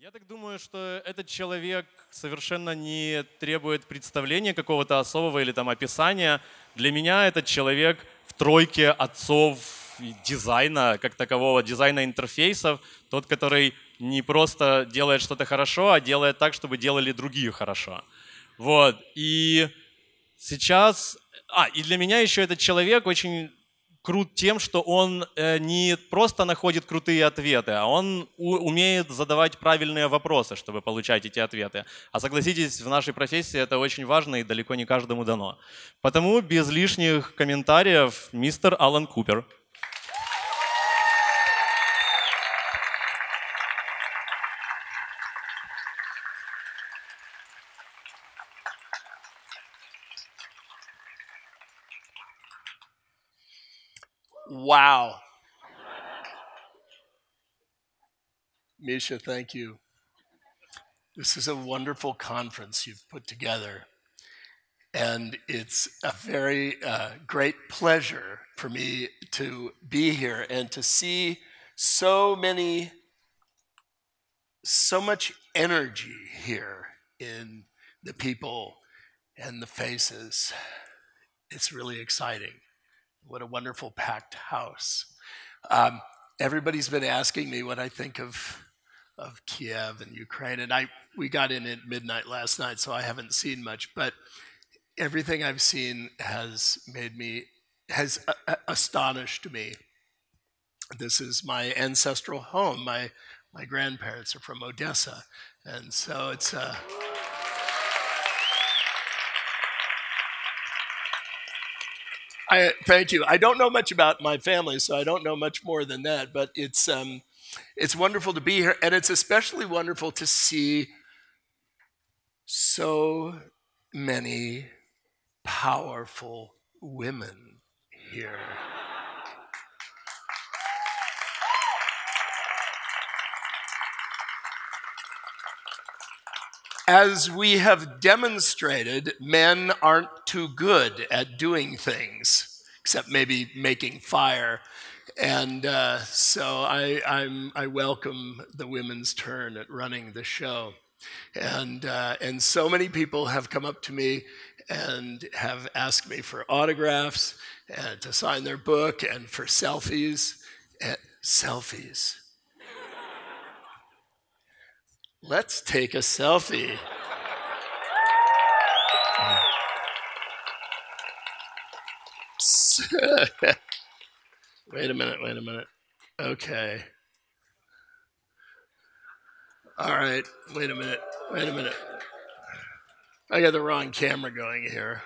Я так думаю, что этот человек совершенно не требует представления какого-то особого или там описания. Для меня этот человек в тройке отцов дизайна, как такового, дизайна интерфейсов. Тот, который не просто делает что-то хорошо, а делает так, чтобы делали другие хорошо. Вот. И сейчас... и для меня еще этот человек очень крут тем, что он не просто находит крутые ответы, а он умеет задавать правильные вопросы, чтобы получать эти ответы. А согласитесь, в нашей профессии это очень важно и далеко не каждому дано. Потому без лишних комментариев мистер Алан Купер. Wow. Misha, thank you. This is a wonderful conference you've put together. And it's a very great pleasure for me to be here and to see so much energy here in the people and the faces. It's really exciting. What a wonderful packed house. Everybody's been asking me what I think of Kiev and Ukraine, and we got in at midnight last night, so I haven't seen much, but everything I've seen has astonished me. This is my ancestral home. My grandparents are from Odessa, and so it's thank you. I don't know much about my family, so I don't know much more than that. But it's wonderful to be here, and it's especially wonderful to see so many powerful women here. As we have demonstrated, men aren't too good at doing things, except maybe making fire. And so I welcome the women's turn at running the show. And so many people have come up to me and have asked me for autographs and to sign their book and for selfies. Selfies. Let's take a selfie. Wait a minute. Okay. All right, wait a minute. I got the wrong camera going here.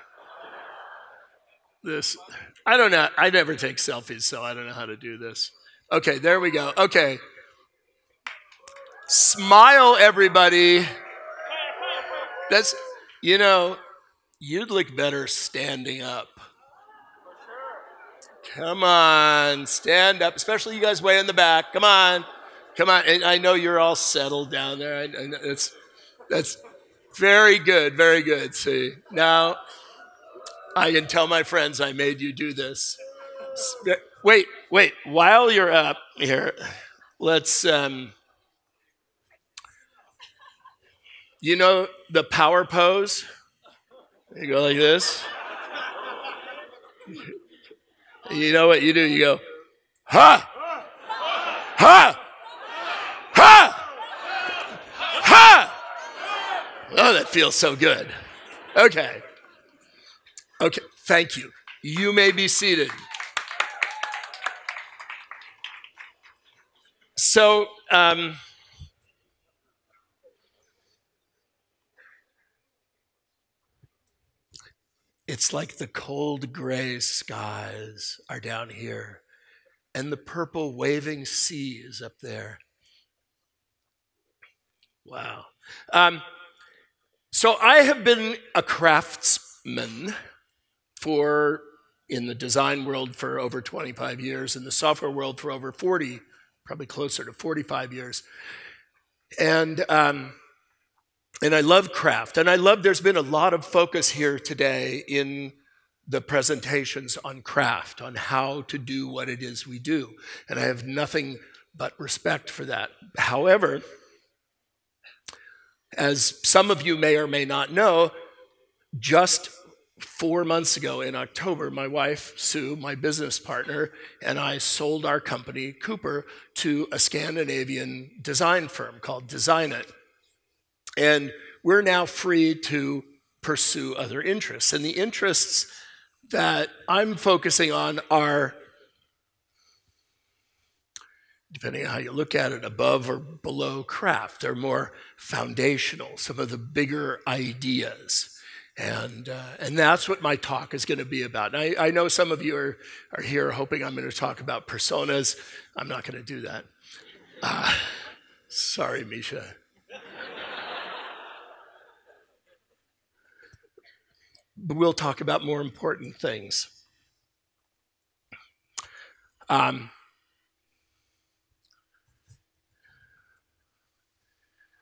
I don't know. I never take selfies, so I don't know how to do this. Okay, there we go. Okay. Smile, everybody. You'd look better standing up. Come on, stand up, especially you guys way in the back. Come on. And I know you're all settled down there. That's very good. See, now I can tell my friends I made you do this. Wait, while you're up here, let's, the power pose? You go like this. You know what you do? You go, ha! Ha! Ha! Ha! Oh, that feels so good. Okay, thank you. You may be seated. So, it's like the cold gray skies are down here and the purple waving sea is up there. Wow. So I have been a craftsman in the design world for over 25 years, in the software world for over 40, probably closer to 45 years. And I love craft, and there's been a lot of focus here today in the presentations on craft, on how to do what it is we do. And I have nothing but respect for that. However, As some of you may or may not know, just 4 months ago in October, my wife, Sue, my business partner, and I sold our company, Cooper, to a Scandinavian design firm called Design It. And we're now free to pursue other interests. And the interests that I'm focusing on are, depending on how you look at it, above or below craft. They're more foundational, some of the bigger ideas. And that's what my talk is going to be about. And I know some of you are here hoping I'm going to talk about personas. I'm not going to do that. Sorry, Misha. But we'll talk about more important things.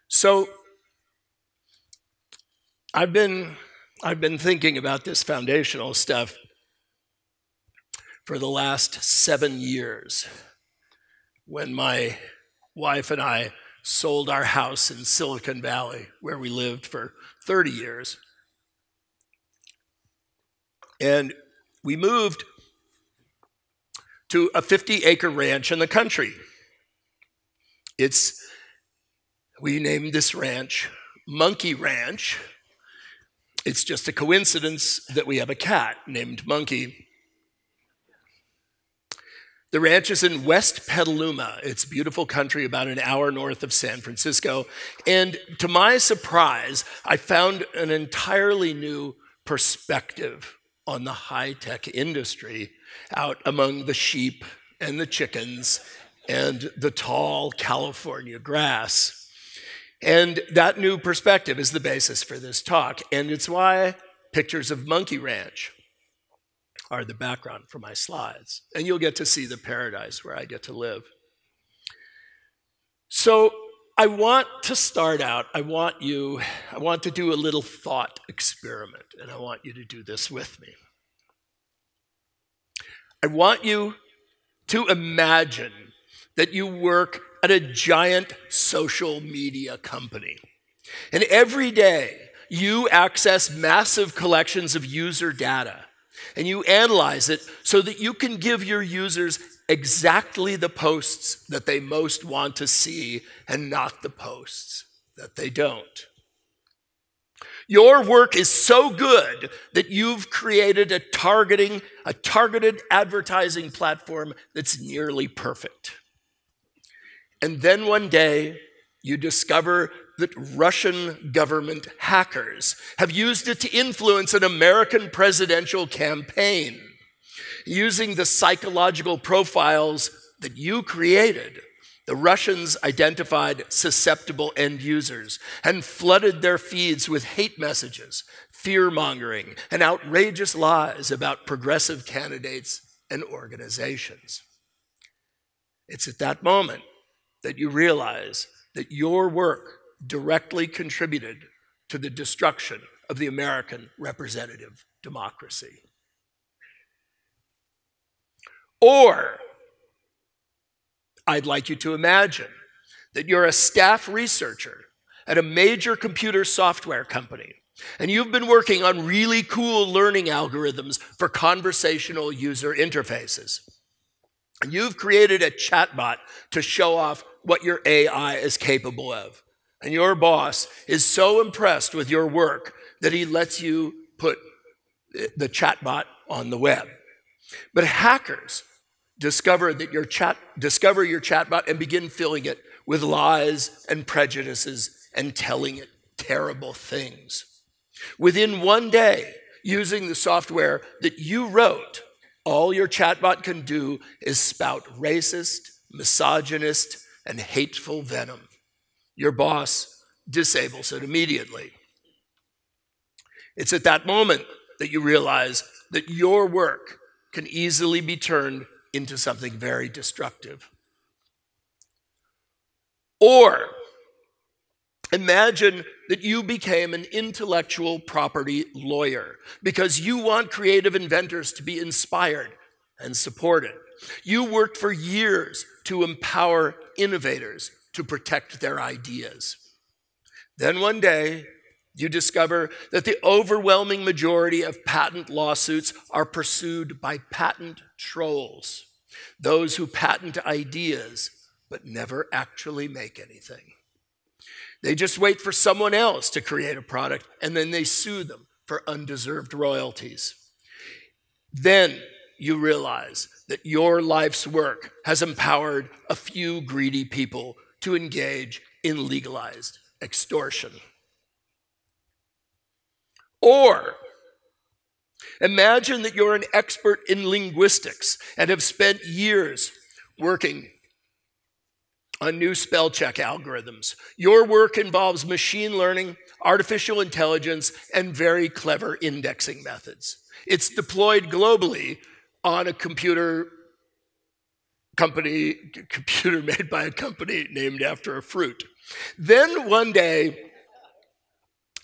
So I've been thinking about this foundational stuff for the last 7 years, when my wife and I sold our house in Silicon Valley, where we lived for 30 years. And we moved to a 50-acre ranch in the country. We named this ranch Monkey Ranch. It's just a coincidence that we have a cat named Monkey. The ranch is in West Petaluma. It's beautiful country about an hour north of San Francisco. And to my surprise, I found an entirely new perspective on the high-tech industry out among the sheep and the chickens and the tall California grass. And that new perspective is the basis for this talk, and it's why pictures of Monkey Ranch are the background for my slides. And you'll get to see the paradise where I get to live. So I want to start out, I want to do a little thought experiment, and I want you to do this with me. I want you to imagine that you work at a giant social media company. And every day you access massive collections of user data, and you analyze it so that you can give your users exactly the posts that they most want to see and not the posts that they don't. Your work is so good that you've created a targeted advertising platform that's nearly perfect. And then one day, you discover that Russian government hackers have used it to influence an American presidential campaign. Using the psychological profiles that you created, the Russians identified susceptible end users and flooded their feeds with hate messages, fear-mongering, and outrageous lies about progressive candidates and organizations. It's at that moment that you realize that your work directly contributed to the destruction of the American representative democracy. Or I'd like you to imagine that you're a staff researcher at a major computer software company, and you've been working on really cool learning algorithms for conversational user interfaces. And you've created a chatbot to show off what your AI is capable of. And your boss is so impressed with your work that he lets you put the chatbot on the web. But hackers discover your chatbot and begin filling it with lies and prejudices and telling it terrible things. Within one day, using the software that you wrote, all your chatbot can do is spout racist, misogynist, and hateful venom. Your boss disables it immediately. It's at that moment that you realize that your work can easily be turned into something very destructive. Or imagine that you became an intellectual property lawyer because you want creative inventors to be inspired and supported. You worked for years to empower innovators to protect their ideas. Then one day, you discover that the overwhelming majority of patent lawsuits are pursued by patent trolls, those who patent ideas but never actually make anything. They just wait for someone else to create a product and then they sue them for undeserved royalties. Then you realize that your life's work has empowered a few greedy people to engage in legalized extortion. Or imagine that you're an expert in linguistics and have spent years working on new spell check algorithms. Your work involves machine learning, artificial intelligence, and very clever indexing methods. It's deployed globally on a computer made by a company named after a fruit. Then one day,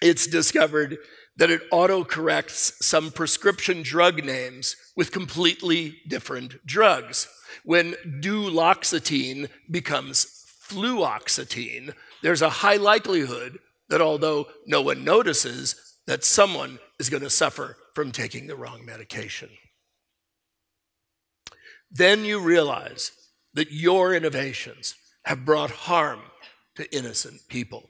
it's discovered that it autocorrects some prescription drug names with completely different drugs. When duloxetine becomes fluoxetine, there's a high likelihood that although no one notices, that someone is going to suffer from taking the wrong medication. Then you realize that your innovations have brought harm to innocent people.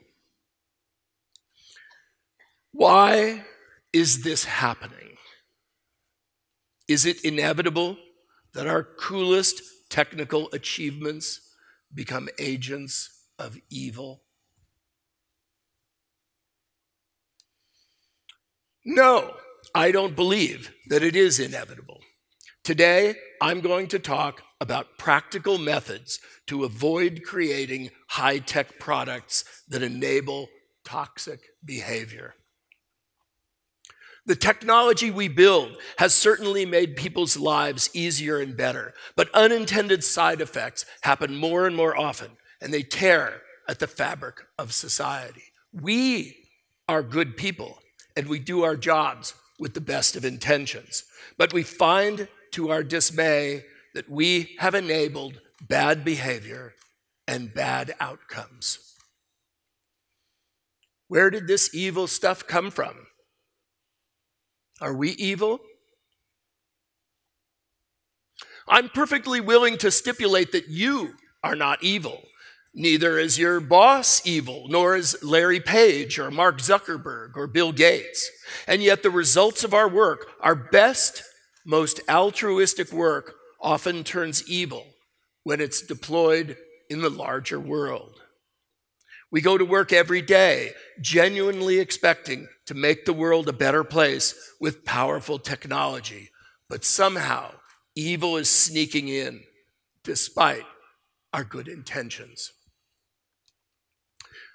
Why is this happening? Is it inevitable that our coolest technical achievements become agents of evil? No, I don't believe that it is inevitable. Today, I'm going to talk about practical methods to avoid creating high-tech products that enable toxic behavior. The technology we build has certainly made people's lives easier and better, but unintended side effects happen more and more often, and they tear at the fabric of society. We are good people, and we do our jobs with the best of intentions, but we find to our dismay that we have enabled bad behavior and bad outcomes. Where did this evil stuff come from? Are we evil? I'm perfectly willing to stipulate that you are not evil. Neither is your boss evil, nor is Larry Page or Mark Zuckerberg or Bill Gates. And yet the results of our work, our best, most altruistic work, often turns evil when it's deployed in the larger world. We go to work every day, genuinely expecting to make the world a better place with powerful technology. But somehow, evil is sneaking in, despite our good intentions.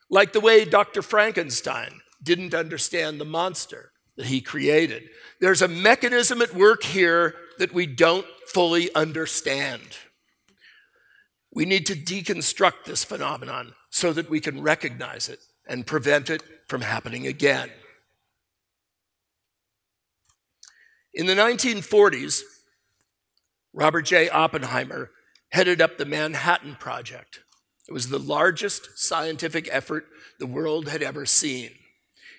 Like the way Dr. Frankenstein didn't understand the monster that he created. There's a mechanism at work here that we don't fully understand. We need to deconstruct this phenomenon so that we can recognize it and prevent it from happening again. In the 1940s, Robert J. Oppenheimer headed up the Manhattan Project. It was the largest scientific effort the world had ever seen.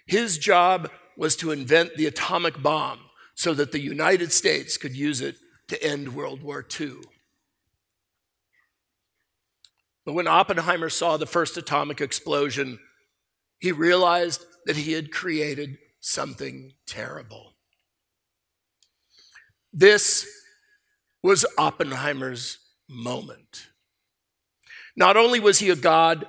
His job was to invent the atomic bomb so that the United States could use it to end World War II. But when Oppenheimer saw the first atomic explosion, he realized that he had created something terrible. This was Oppenheimer's moment. Not only was he a god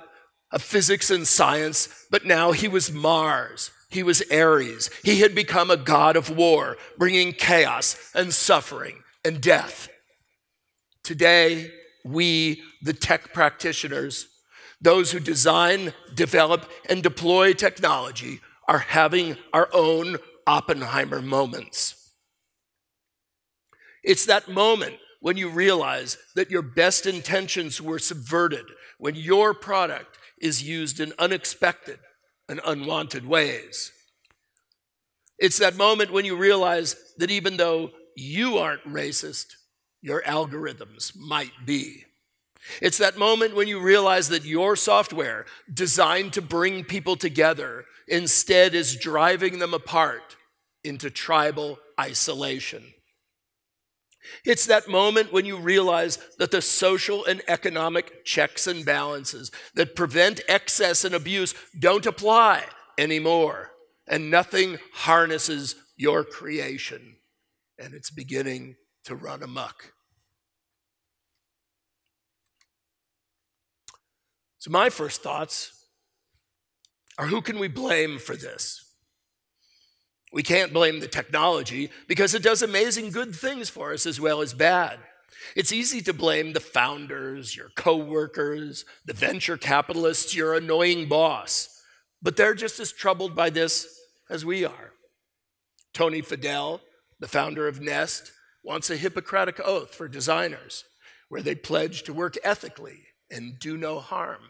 of physics and science, but now he was Mars. He was Ares. He had become a god of war, bringing chaos and suffering and death. Today, we, the tech practitioners, those who design, develop, and deploy technology, are having our own Oppenheimer moments. It's that moment when you realize that your best intentions were subverted, when your product is used in unexpected and unwanted ways. It's that moment when you realize that even though you aren't racist, your algorithms might be. It's that moment when you realize that your software, designed to bring people together, instead is driving them apart into tribal isolation. It's that moment when you realize that the social and economic checks and balances that prevent excess and abuse don't apply anymore, and nothing harnesses your creation, and it's beginning to run amok. So my first thoughts are, who can we blame for this? We can't blame the technology because it does amazing good things for us as well as bad. It's easy to blame the founders, your coworkers, the venture capitalists, your annoying boss, but they're just as troubled by this as we are. Tony Fadell, the founder of Nest, wants a Hippocratic oath for designers where they pledge to work ethically and do no harm.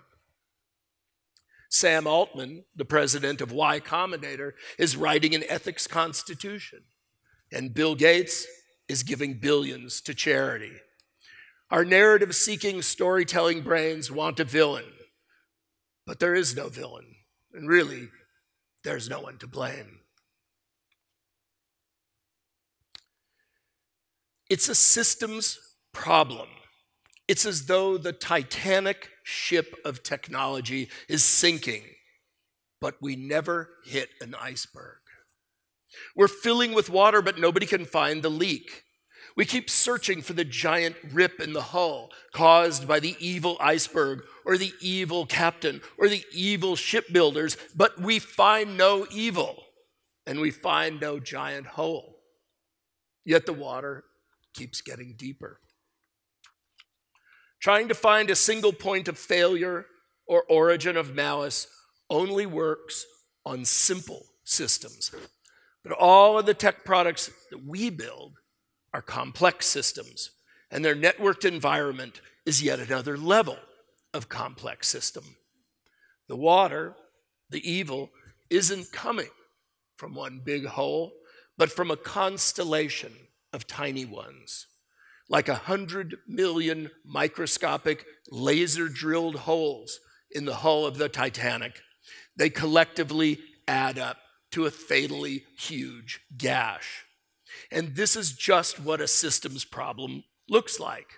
Sam Altman, the president of Y Combinator, is writing an ethics constitution, and Bill Gates is giving billions to charity. Our narrative-seeking, storytelling brains want a villain, but there is no villain, and really, there's no one to blame. It's a systems problem. It's as though the Titanic ship of technology is sinking, but we never hit an iceberg. We're filling with water, but nobody can find the leak. We keep searching for the giant rip in the hull caused by the evil iceberg or the evil captain or the evil shipbuilders, but we find no evil and we find no giant hole. Yet the water keeps getting deeper. Trying to find a single point of failure or origin of malice only works on simple systems. But all of the tech products that we build are complex systems, and their networked environment is yet another level of complex system. The water, the evil, isn't coming from one big hole, but from a constellation of tiny ones. Like 100 million microscopic laser-drilled holes in the hull of the Titanic, they collectively add up to a fatally huge gash. And this is just what a systems problem looks like.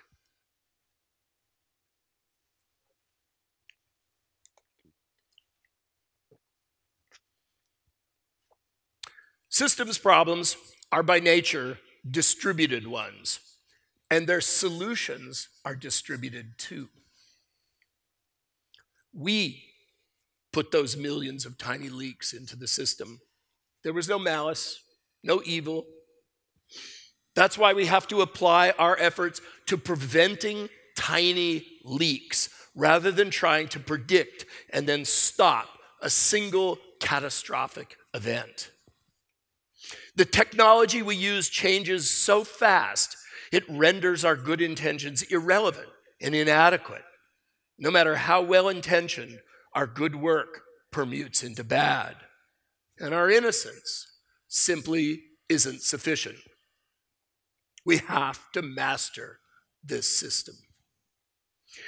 Systems problems are by nature distributed ones, and their solutions are distributed too. We put those millions of tiny leaks into the system. There was no malice, no evil. That's why we have to apply our efforts to preventing tiny leaks rather than trying to predict and then stop a single catastrophic event. The technology we use changes so fast, it renders our good intentions irrelevant and inadequate. No matter how well-intentioned, our good work permutes into bad. And our innocence simply isn't sufficient. We have to master this system.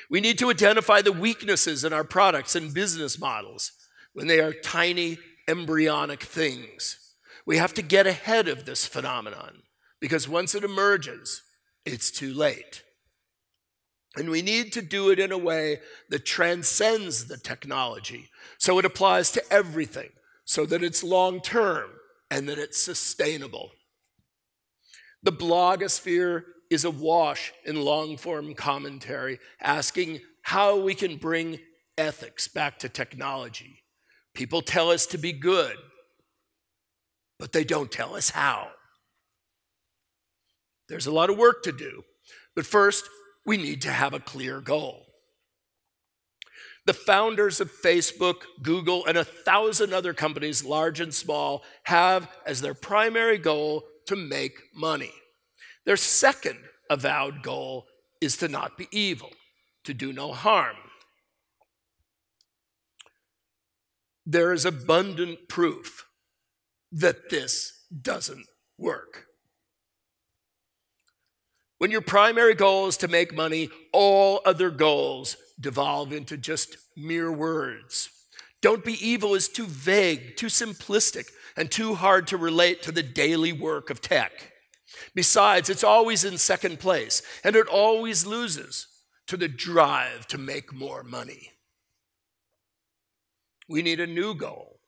We need to identify the weaknesses in our products and business models when they are tiny, embryonic things. We have to get ahead of this phenomenon because once it emerges, it's too late. And we need to do it in a way that transcends the technology, so it applies to everything, so that it's long-term and that it's sustainable. The blogosphere is awash in long-form commentary, asking how we can bring ethics back to technology. People tell us to be good, but they don't tell us how. There's a lot of work to do, but first, we need to have a clear goal. The founders of Facebook, Google, and 1,000 other companies, large and small, have as their primary goal to make money. Their second avowed goal is to not be evil, to do no harm. There is abundant proof that this doesn't work. When your primary goal is to make money, all other goals devolve into just mere words. Don't be evil is too vague, too simplistic, and too hard to relate to the daily work of tech. Besides, it's always in second place, and it always loses to the drive to make more money. We need a new goal,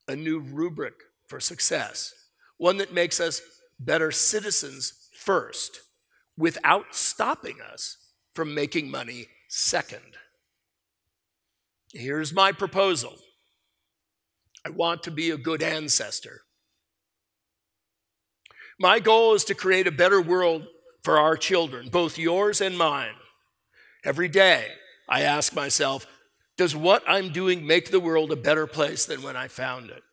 a new rubric for success, one that makes us better citizens first, without stopping us from making money second. Here's my proposal. I want to be a good ancestor. My goal is to create a better world for our children, both yours and mine. Every day, I ask myself, does what I'm doing make the world a better place than when I found it?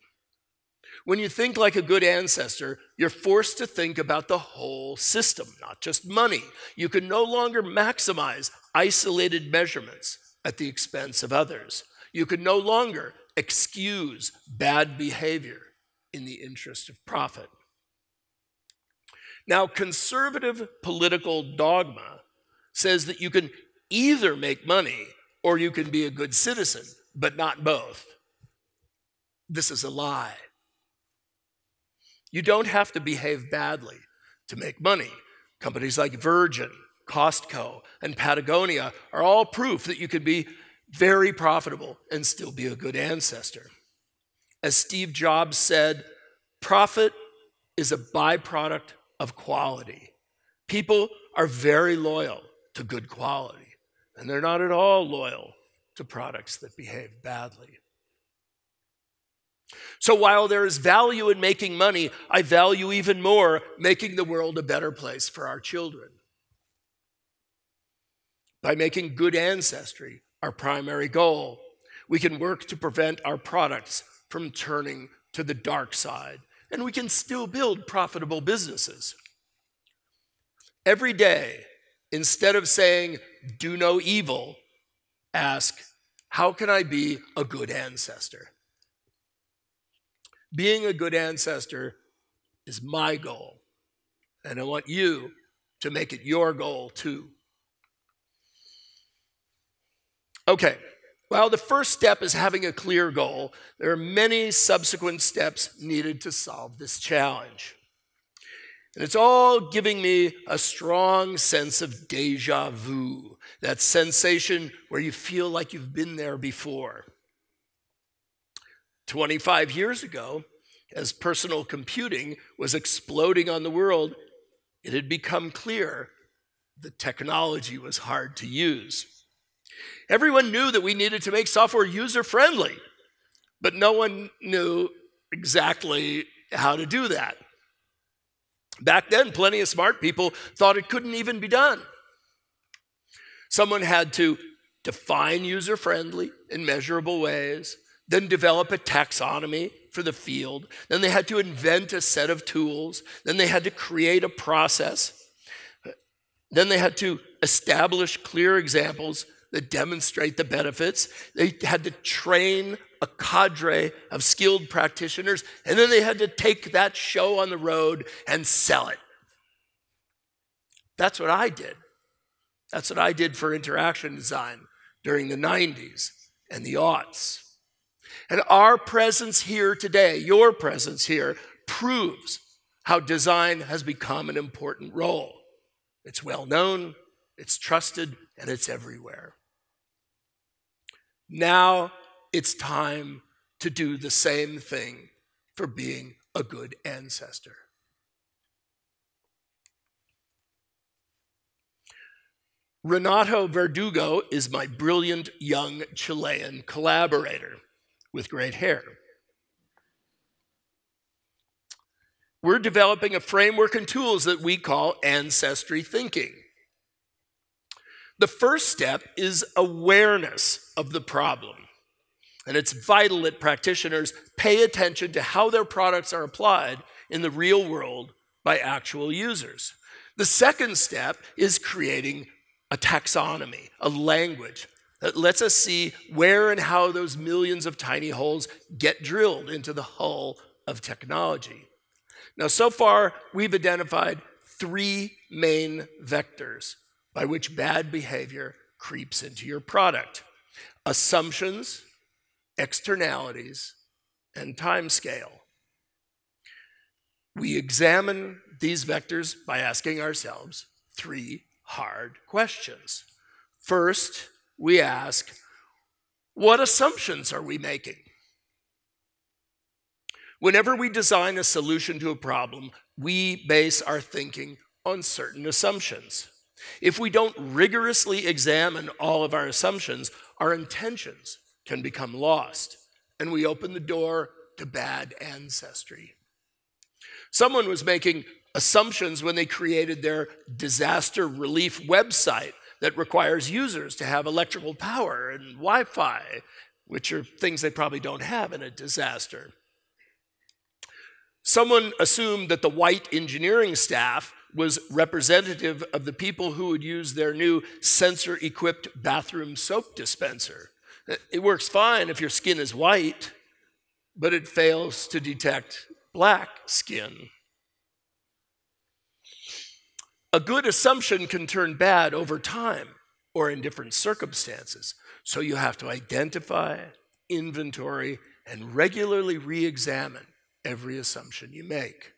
When you think like a good ancestor, you're forced to think about the whole system, not just money. You can no longer maximize isolated measurements at the expense of others. You can no longer excuse bad behavior in the interest of profit. Now, conservative political dogma says that you can either make money or you can be a good citizen, but not both. This is a lie. You don't have to behave badly to make money. Companies like Virgin, Costco, and Patagonia are all proof that you can be very profitable and still be a good ancestor. As Steve Jobs said, profit is a byproduct of quality. People are very loyal to good quality, and they're not at all loyal to products that behave badly. So while there is value in making money, I value even more making the world a better place for our children. By making good ancestry our primary goal, we can work to prevent our products from turning to the dark side, and we can still build profitable businesses. Every day, instead of saying, do no evil, ask, how can I be a good ancestor? Being a good ancestor is my goal, and I want you to make it your goal too. Okay, while the first step is having a clear goal, there are many subsequent steps needed to solve this challenge. And it's all giving me a strong sense of déjà vu, that sensation where you feel like you've been there before. 25 years ago, as personal computing was exploding on the world, it had become clear that technology was hard to use. Everyone knew that we needed to make software user-friendly, but no one knew exactly how to do that. Back then, plenty of smart people thought it couldn't even be done. Someone had to define user-friendly in measurable ways, then develop a taxonomy for the field. Then they had to invent a set of tools. Then they had to create a process. Then they had to establish clear examples that demonstrate the benefits. They had to train a cadre of skilled practitioners, and then they had to take that show on the road and sell it. That's what I did. That's what I did for interaction design during the 90s and the aughts. And our presence here today, your presence here, proves how design has become an important role. It's well known, it's trusted, and it's everywhere. Now it's time to do the same thing for being a good ancestor. Renato Verdugo is my brilliant young Chilean collaborator with great hair. We're developing a framework and tools that we call ancestry thinking. The first step is awareness of the problem. And it's vital that practitioners pay attention to how their products are applied in the real world by actual users. The second step is creating a taxonomy, a language that lets us see where and how those millions of tiny holes get drilled into the hull of technology. Now, so far, we've identified three main vectors by which bad behavior creeps into your product: assumptions, externalities, and time scale. We examine these vectors by asking ourselves three hard questions. First, we ask, what assumptions are we making? Whenever we design a solution to a problem, we base our thinking on certain assumptions. If we don't rigorously examine all of our assumptions, our intentions can become lost, and we open the door to bad ancestry. Someone was making assumptions when they created their disaster relief website that requires users to have electrical power and Wi-Fi, which are things they probably don't have in a disaster. Someone assumed that the white engineering staff was representative of the people who would use their new sensor-equipped bathroom soap dispenser. It works fine if your skin is white, but it fails to detect black skin. A good assumption can turn bad over time or in different circumstances. So you have to identify, inventory, and regularly re-examine every assumption you make.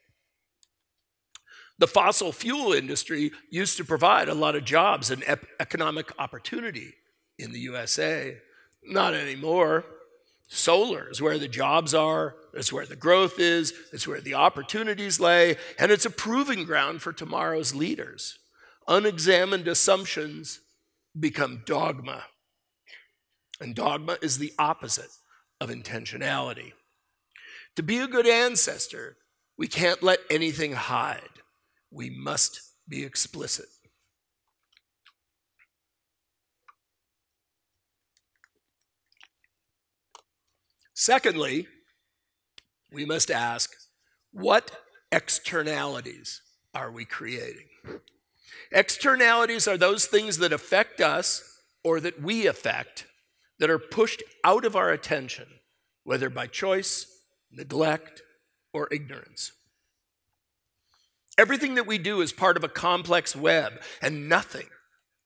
The fossil fuel industry used to provide a lot of jobs and economic opportunity in the USA. Not anymore. Solar is where the jobs are, it's where the growth is, it's where the opportunities lay, and it's a proving ground for tomorrow's leaders. Unexamined assumptions become dogma. And dogma is the opposite of intentionality. To be a good ancestor, we can't let anything hide. We must be explicit. Secondly, we must ask, what externalities are we creating? Externalities are those things that affect us or that we affect, that are pushed out of our attention, whether by choice, neglect, or ignorance. Everything that we do is part of a complex web, and nothing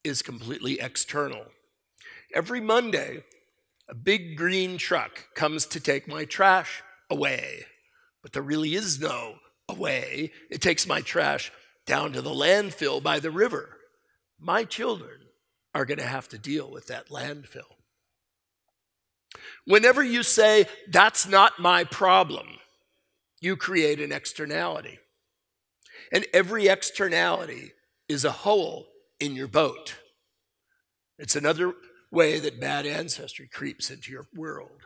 is completely external. Every Monday, a big green truck comes to take my trash away, but there really is no away. It takes my trash down to the landfill by the river. My children are going to have to deal with that landfill. Whenever you say, that's not my problem, you create an externality. And every externality is a hole in your boat. It's another way that bad ancestry creeps into your world.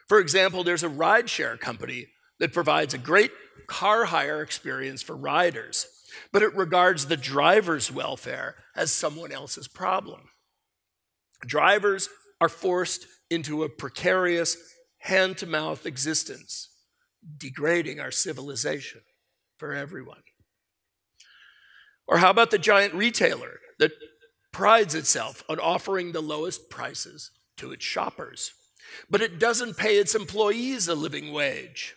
For example, there's a rideshare company that provides a great car hire experience for riders, but it regards the driver's welfare as someone else's problem. Drivers are forced into a precarious, hand-to-mouth existence, degrading our civilization for everyone. Or how about the giant retailer that prides itself on offering the lowest prices to its shoppers, but it doesn't pay its employees a living wage?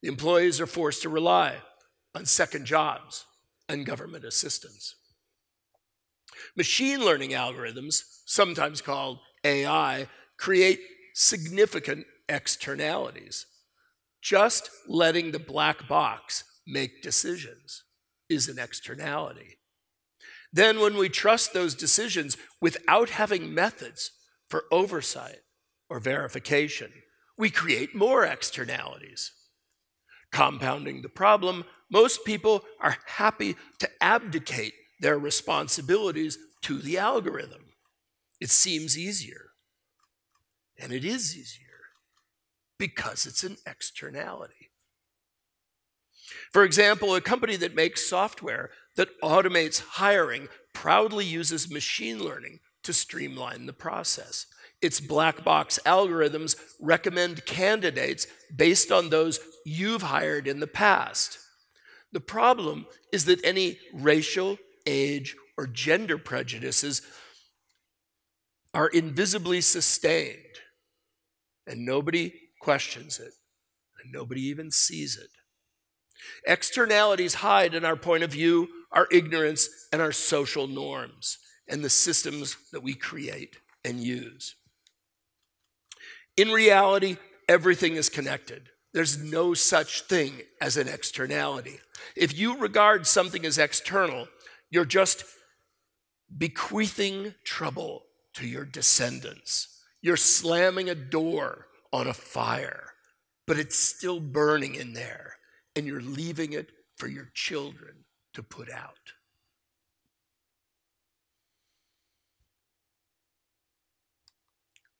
The employees are forced to rely on second jobs and government assistance. Machine learning algorithms, sometimes called AI, create significant externalities. Just letting the black box make decisions is an externality. Then when we trust those decisions without having methods for oversight or verification, we create more externalities. Compounding the problem, most people are happy to abdicate their responsibilities to the algorithm. It seems easier, and it is easier because it's an externality. For example, a company that makes software that automates hiring proudly uses machine learning to streamline the process. Its black box algorithms recommend candidates based on those you've hired in the past. The problem is that any racial, age, or gender prejudices are invisibly sustained, and nobody questions it, and nobody even sees it. Externalities hide in our point of view, our ignorance, and our social norms, and the systems that we create and use. In reality, everything is connected. There's no such thing as an externality. If you regard something as external, you're just bequeathing trouble to your descendants. You're slamming a door on a fire, but it's still burning in there, and you're leaving it for your children to put out.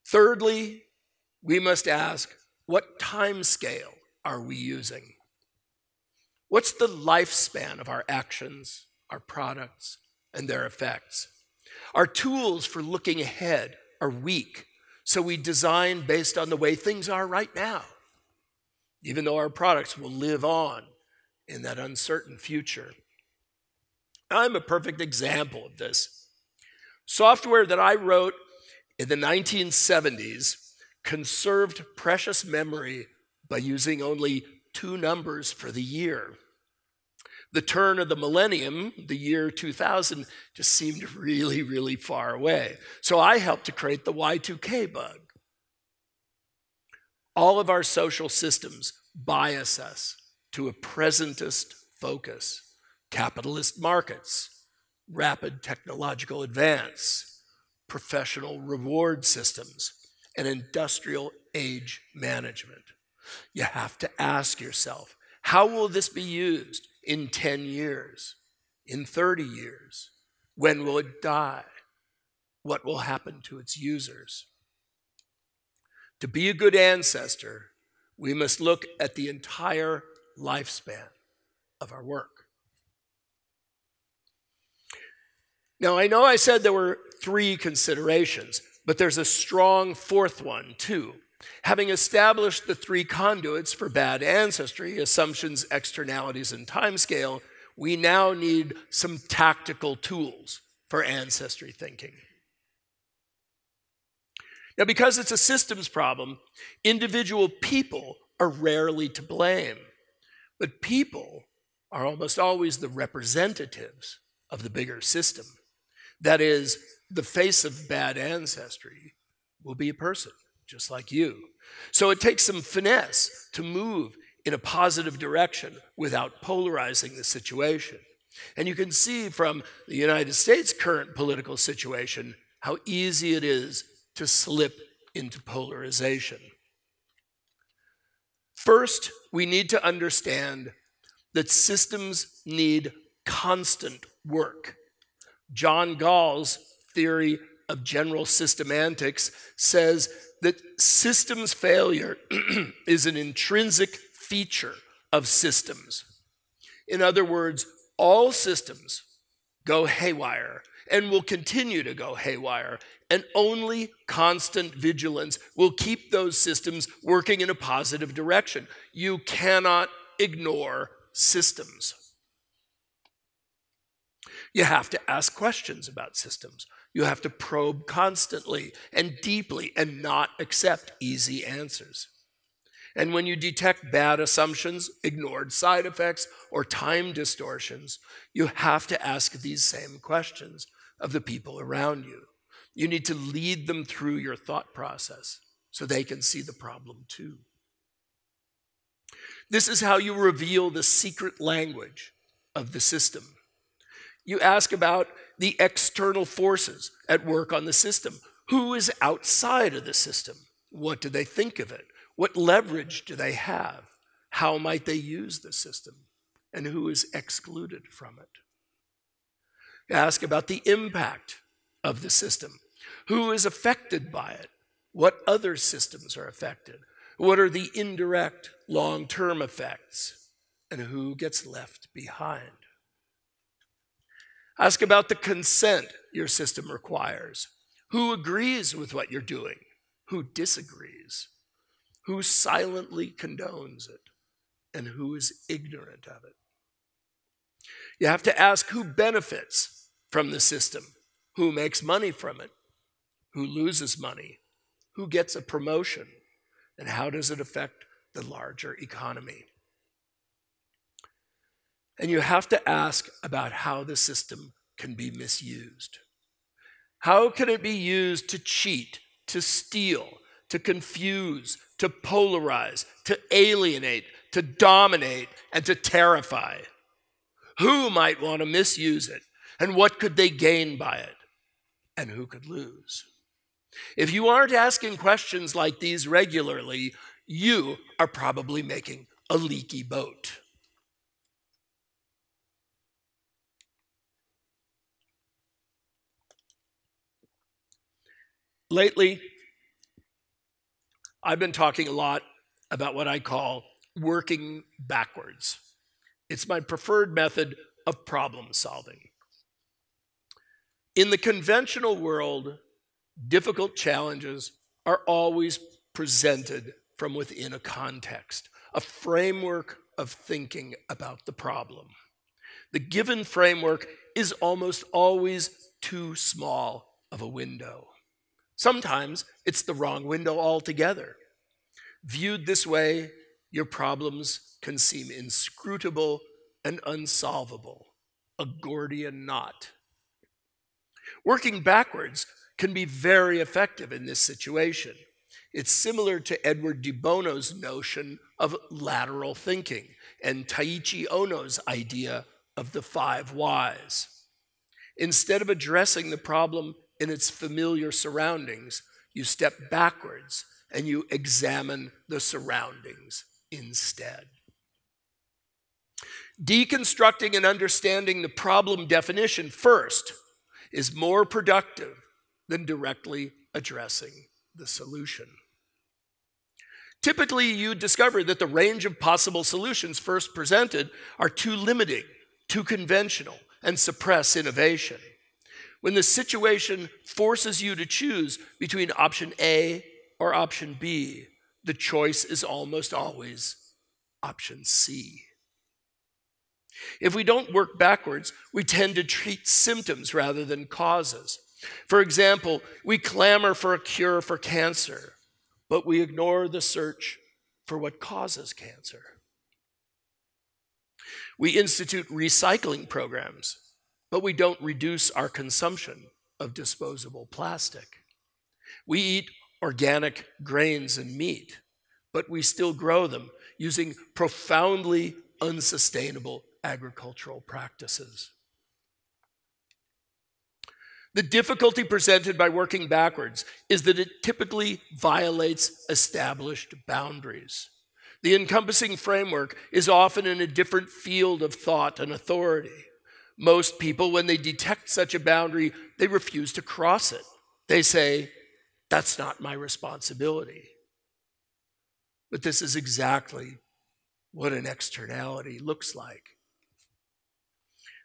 Thirdly, we must ask, what time scale are we using? What's the lifespan of our actions, our products, and their effects? Our tools for looking ahead are weak, so we design based on the way things are right now, even though our products will live on in that uncertain future. I'm a perfect example of this. Software that I wrote in the 1970s conserved precious memory by using only 2 numbers for the year. The turn of the millennium, the year 2000, just seemed really, really far away. So I helped to create the Y2K bug. All of our social systems bias us to a presentist focus. Capitalist markets, rapid technological advance, professional reward systems, and industrial age management. You have to ask yourself, how will this be used in 10 years, in 30 years? When will it die? What will happen to its users? To be a good ancestor, we must look at the entire lifespan of our work. Now, I know I said there were 3 considerations, but there's a strong 4th one, too. Having established the 3 conduits for bad ancestry, assumptions, externalities, and timescale, we now need some tactical tools for ancestry thinking. Now, because it's a systems problem, individual people are rarely to blame, but people are almost always the representatives of the bigger system. That is, the face of bad ancestry will be a person, just like you. So it takes some finesse to move in a positive direction without polarizing the situation. And you can see from the United States' current political situation how easy it is to slip into polarization. First, we need to understand that systems need constant work. John Gall's theory of general systemantics says that systems failure is an intrinsic feature of systems. In other words, all systems go haywire and will continue to go haywire, and only constant vigilance will keep those systems working in a positive direction. You cannot ignore systems. You have to ask questions about systems. You have to probe constantly and deeply and not accept easy answers. And when you detect bad assumptions, ignored side effects, or time distortions, you have to ask these same questions of the people around you. You need to lead them through your thought process so they can see the problem too. This is how you reveal the secret language of the system. You ask about the external forces at work on the system. Who is outside of the system? What do they think of it? What leverage do they have? How might they use the system? And who is excluded from it? You ask about the impact of the system. Who is affected by it? What other systems are affected? What are the indirect long-term effects? And who gets left behind? Ask about the consent your system requires. Who agrees with what you're doing? Who disagrees? Who silently condones it? And who is ignorant of it? You have to ask who benefits from the system, who makes money from it, who loses money, who gets a promotion, and how does it affect the larger economy? And you have to ask about how the system can be misused. How can it be used to cheat, to steal, to confuse, to polarize, to alienate, to dominate, and to terrify? Who might want to misuse it? And what could they gain by it? And who could lose? If you aren't asking questions like these regularly, you are probably making a leaky boat. Lately, I've been talking a lot about what I call working backwards. It's my preferred method of problem solving. In the conventional world, difficult challenges are always presented from within a context, a framework of thinking about the problem. The given framework is almost always too small of a window. Sometimes it's the wrong window altogether. Viewed this way, your problems can seem inscrutable and unsolvable, a Gordian knot. Working backwards can be very effective in this situation. It's similar to Edward de Bono's notion of lateral thinking and Taiichi Ohno's idea of the 5 whys. Instead of addressing the problem in its familiar surroundings, you step backwards and you examine the surroundings instead. Deconstructing and understanding the problem definition first is more productive than directly addressing the solution. Typically, you discover that the range of possible solutions first presented are too limiting, too conventional, and suppress innovation. When the situation forces you to choose between option A or option B, the choice is almost always option C. If we don't work backwards, we tend to treat symptoms rather than causes. For example, we clamor for a cure for cancer, but we ignore the search for what causes cancer. We institute recycling programs, but we don't reduce our consumption of disposable plastic. We eat organic grains and meat, but we still grow them using profoundly unsustainable agricultural practices. The difficulty presented by working backwards is that it typically violates established boundaries. The encompassing framework is often in a different field of thought and authority. Most people, when they detect such a boundary, they refuse to cross it. They say, "That's not my responsibility." But this is exactly what an externality looks like.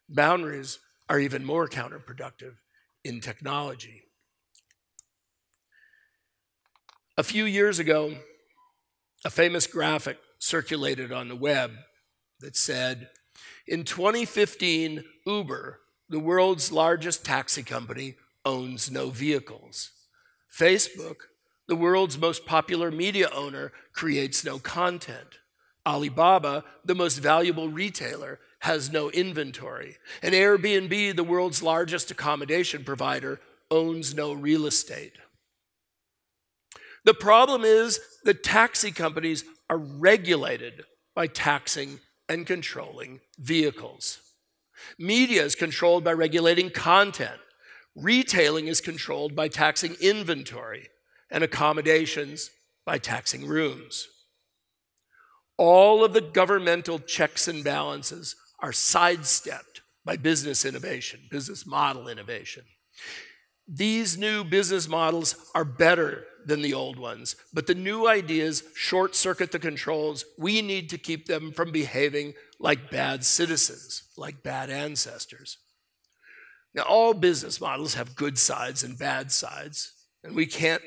Boundaries are even more counterproductive in technology. A few years ago, a famous graphic circulated on the web that said, in 2015, Uber, the world's largest taxi company, owns no vehicles. Facebook, the world's most popular media owner, creates no content. Alibaba, the most valuable retailer, has no inventory. And Airbnb, the world's largest accommodation provider, owns no real estate. The problem is that taxi companies are regulated by taxing and controlling vehicles. Media is controlled by regulating content. Retailing is controlled by taxing inventory, and accommodations by taxing rooms. All of the governmental checks and balances are sidestepped by business innovation, business model innovation. These new business models are better than the old ones, but the new ideas short-circuit the controls. We need to keep them from behaving like bad citizens, like bad ancestors. Now, all business models have good sides and bad sides, and we can't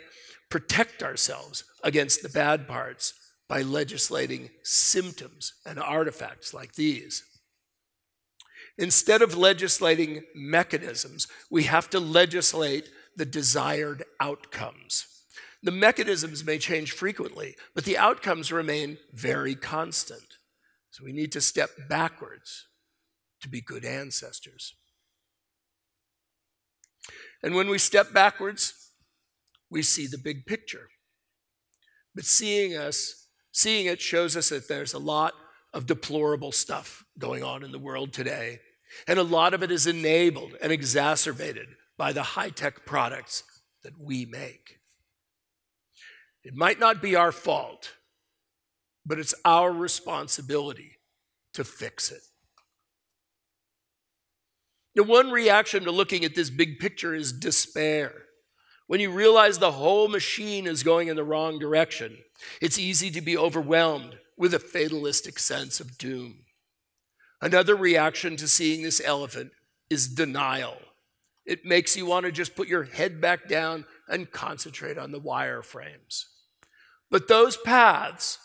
protect ourselves against the bad parts by legislating symptoms and artifacts like these. Instead of legislating mechanisms, we have to legislate the desired outcomes. The mechanisms may change frequently, but the outcomes remain very constant. So we need to step backwards to be good ancestors. And when we step backwards, we see the big picture. But seeing it shows us that there's a lot of deplorable stuff going on in the world today. And a lot of it is enabled and exacerbated by the high-tech products that we make. It might not be our fault, but it's our responsibility to fix it. Now, one reaction to looking at this big picture is despair. When you realize the whole machine is going in the wrong direction, it's easy to be overwhelmed with a fatalistic sense of doom. Another reaction to seeing this elephant is denial. It makes you want to just put your head back down and concentrate on the wireframes. But those paths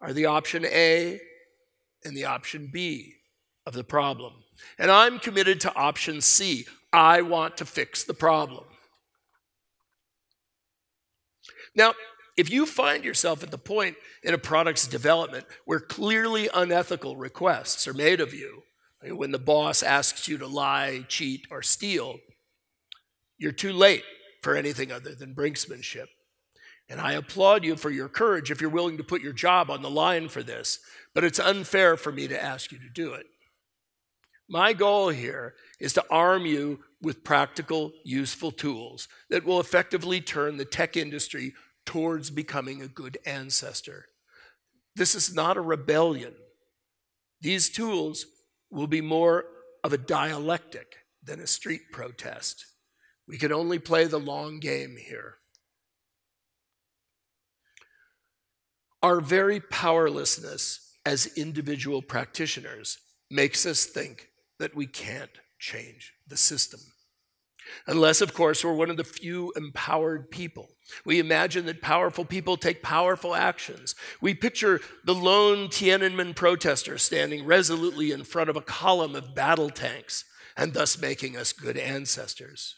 are the option A and the option B of the problem. And I'm committed to option C. I want to fix the problem. Now, if you find yourself at the point in a product's development where clearly unethical requests are made of you, when the boss asks you to lie, cheat, or steal, you're too late for anything other than brinksmanship. And I applaud you for your courage if you're willing to put your job on the line for this, but it's unfair for me to ask you to do it. My goal here is to arm you with practical, useful tools that will effectively turn the tech industry towards becoming a good ancestor. This is not a rebellion. These tools will be more of a dialectic than a street protest. We can only play the long game here. Our very powerlessness as individual practitioners makes us think that we can't change the system. Unless, of course, we're one of the few empowered people. We imagine that powerful people take powerful actions. We picture the lone Tiananmen protester standing resolutely in front of a column of battle tanks and thus making us good ancestors.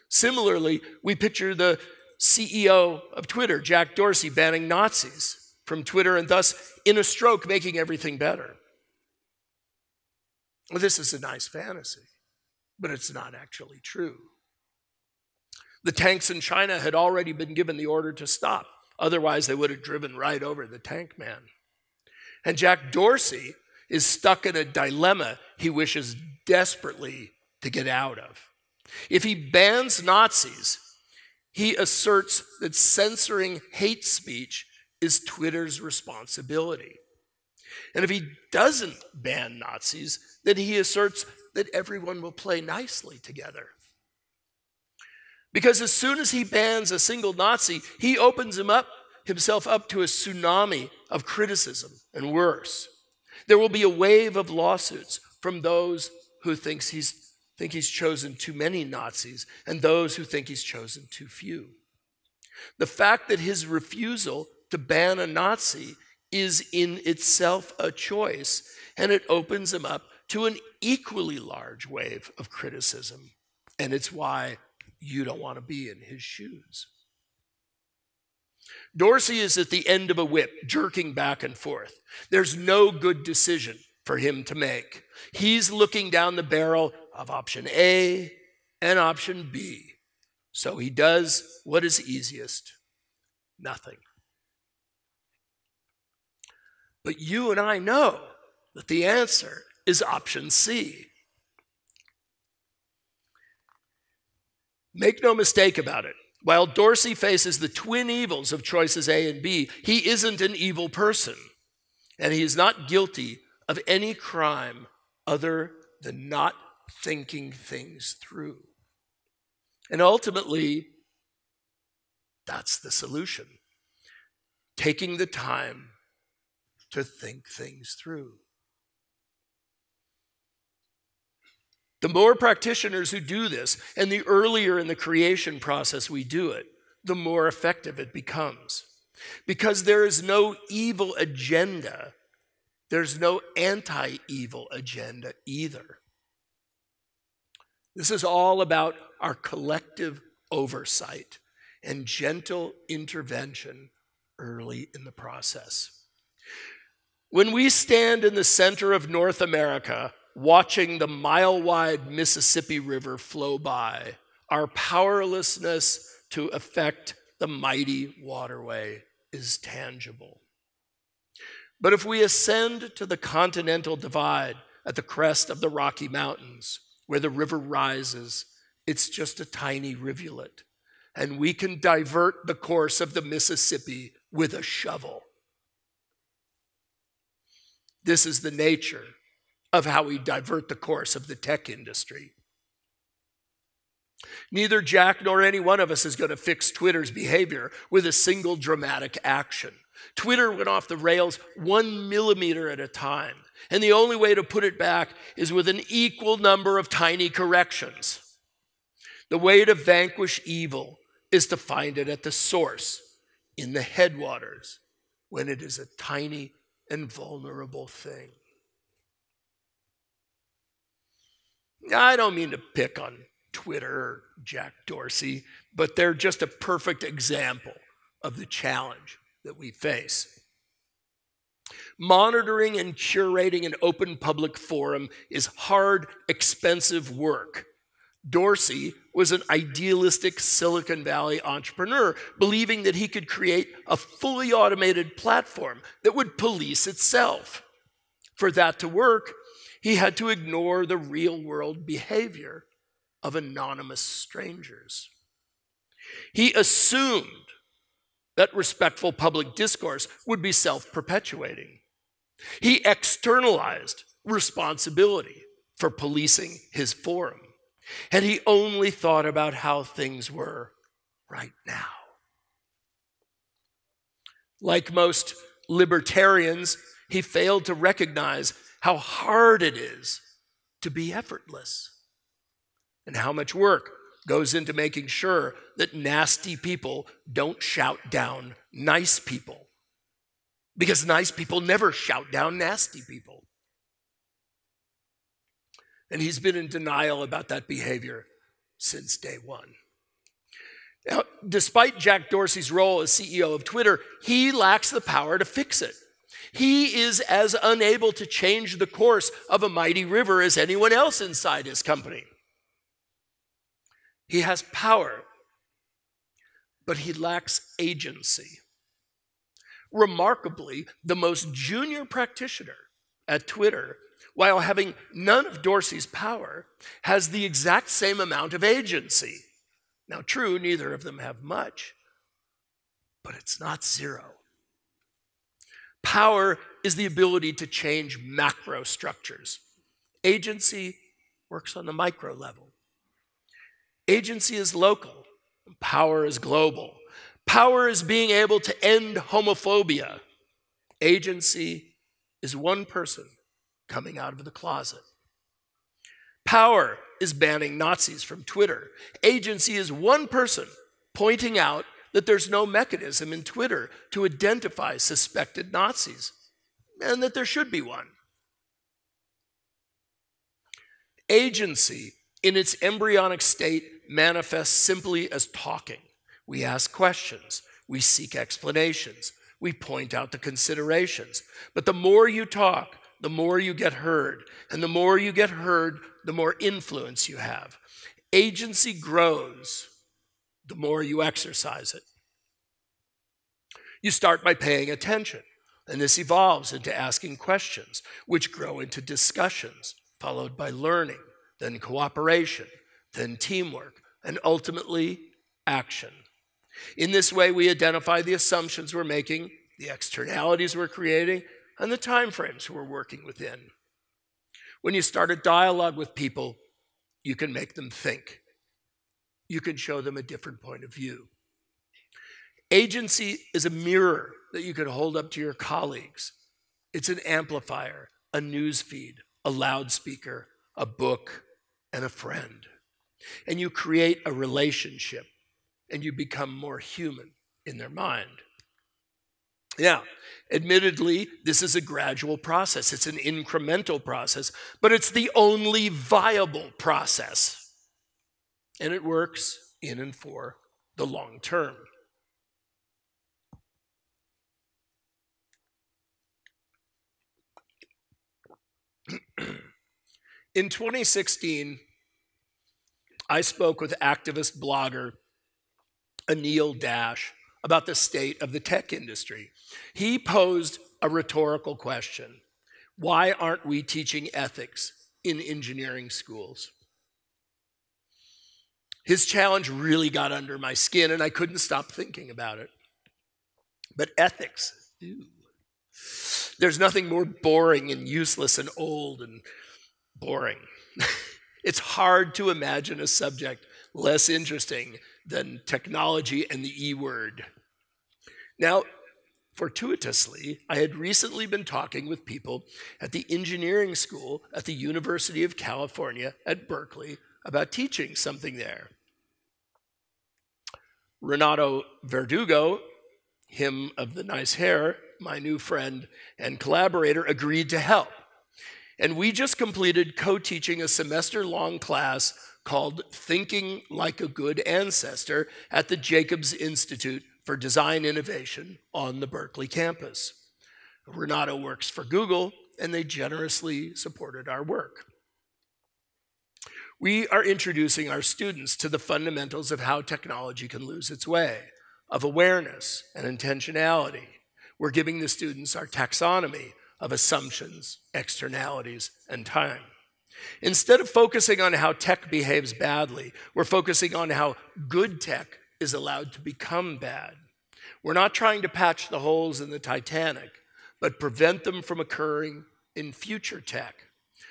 Similarly, we picture the CEO of Twitter, Jack Dorsey, banning Nazis from Twitter and thus, in a stroke, making everything better. Well, this is a nice fantasy, but it's not actually true. The tanks in China had already been given the order to stop. Otherwise, they would have driven right over the tank man. And Jack Dorsey is stuck in a dilemma he wishes desperately to get out of. If he bans Nazis, he asserts that censoring hate speech is Twitter's responsibility. And if he doesn't ban Nazis, then he asserts that everyone will play nicely together. Because as soon as he bans a single Nazi, he opens himself up to a tsunami of criticism and worse. There will be a wave of lawsuits from those who think he's chosen too many Nazis and those who think he's chosen too few. The fact that his refusal to ban a Nazi is in itself a choice, and it opens him up to an equally large wave of criticism. And it's why you don't want to be in his shoes. Dorsey is at the end of a whip, jerking back and forth. There's no good decision for him to make. He's looking down the barrel of option A and option B. So he does what is easiest: nothing. But you and I know that the answer is option C. Make no mistake about it. While Dorsey faces the twin evils of choices A and B, he isn't an evil person, and he is not guilty of any crime other than not thinking things through. And ultimately, that's the solution: taking the time to think things through. The more practitioners who do this, and the earlier in the creation process we do it, the more effective it becomes. Because there is no evil agenda, there's no anti-evil agenda either. This is all about our collective oversight and gentle intervention early in the process. When we stand in the center of North America, watching the mile-wide Mississippi River flow by, our powerlessness to affect the mighty waterway is tangible. But if we ascend to the continental divide at the crest of the Rocky Mountains, where the river rises, it's just a tiny rivulet, and we can divert the course of the Mississippi with a shovel. This is the nature of how we divert the course of the tech industry. Neither Jack nor any one of us is going to fix Twitter's behavior with a single dramatic action. Twitter went off the rails 1 millimeter at a time, and the only way to put it back is with an equal number of tiny corrections. The way to vanquish evil is to find it at the source, in the headwaters, when it is a tiny and vulnerable thing. I don't mean to pick on Twitter or Jack Dorsey, but they're just a perfect example of the challenge that we face. Monitoring and curating an open public forum is hard, expensive work. Dorsey was an idealistic Silicon Valley entrepreneur, believing that he could create a fully automated platform that would police itself. For that to work, he had to ignore the real-world behavior of anonymous strangers. He assumed that respectful public discourse would be self-perpetuating. He externalized responsibility for policing his forum, and he only thought about how things were right now. Like most libertarians, he failed to recognize how hard it is to be effortless, and how much work goes into making sure that nasty people don't shout down nice people, because nice people never shout down nasty people. And he's been in denial about that behavior since day one. Now, despite Jack Dorsey's role as CEO of Twitter, he lacks the power to fix it. He is as unable to change the course of a mighty river as anyone else inside his company. He has power, but he lacks agency. Remarkably, the most junior practitioner at Twitter, while having none of Dorsey's power, has the exact same amount of agency. Now, true, neither of them have much, but it's not zero. Power is the ability to change macro structures. Agency works on the micro level. Agency is local, and power is global. Power is being able to end homophobia. Agency is one person coming out of the closet. Power is banning Nazis from Twitter. Agency is one person pointing out that there's no mechanism in Twitter to identify suspected Nazis, and that there should be one. Agency, in its embryonic state, manifests simply as talking. We ask questions, we seek explanations, we point out the considerations. But the more you talk, the more you get heard, and the more you get heard, the more influence you have. Agency grows the more you exercise it. You start by paying attention, and this evolves into asking questions, which grow into discussions, followed by learning, then cooperation, then teamwork, and ultimately action. In this way, we identify the assumptions we're making, the externalities we're creating, and the time frames we're working within. When you start a dialogue with people, you can make them think. You can show them a different point of view. Agency is a mirror that you can hold up to your colleagues. It's an amplifier, a news feed, a loudspeaker, a book, and a friend. And you create a relationship, and you become more human in their mind. Now, admittedly, this is a gradual process. It's an incremental process, but it's the only viable process. And it works in and for the long term. In 2016, I spoke with activist blogger Anil Dash about the state of the tech industry. He posed a rhetorical question. Why aren't we teaching ethics in engineering schools? His challenge really got under my skin, and I couldn't stop thinking about it. But ethics, ew. There's nothing more boring and useless and old and boring. It's hard to imagine a subject less interesting than technology and the E word. Now, fortuitously, I had recently been talking with people at the engineering school at the University of California at Berkeley about teaching something there. Renato Verdugo, him of the nice hair, my new friend and collaborator, agreed to help. And we just completed co-teaching a semester-long class called Thinking Like a Good Ancestor at the Jacobs Institute for Design Innovation on the Berkeley campus. Renato works for Google, and they generously supported our work. We are introducing our students to the fundamentals of how technology can lose its way, of awareness and intentionality. We're giving the students our taxonomy of assumptions, externalities, and time. Instead of focusing on how tech behaves badly, we're focusing on how good tech is allowed to become bad. We're not trying to patch the holes in the Titanic, but prevent them from occurring in future tech.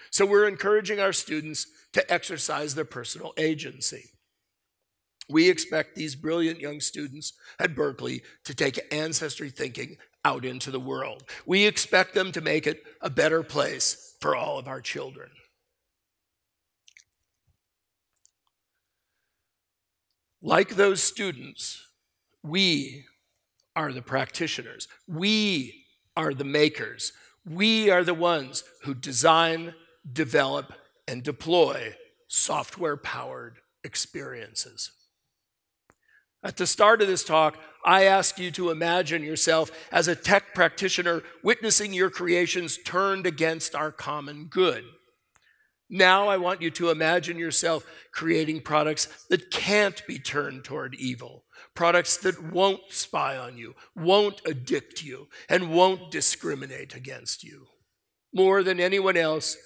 So we're encouraging our students to exercise their personal agency. We expect these brilliant young students at Berkeley to take ancestry thinking out into the world. We expect them to make it a better place for all of our children. Like those students, we are the practitioners. We are the makers. We are the ones who design, develop, and deploy software-powered experiences. At the start of this talk, I ask you to imagine yourself as a tech practitioner witnessing your creations turned against our common good. Now I want you to imagine yourself creating products that can't be turned toward evil, products that won't spy on you, won't addict you, and won't discriminate against you. More than anyone else,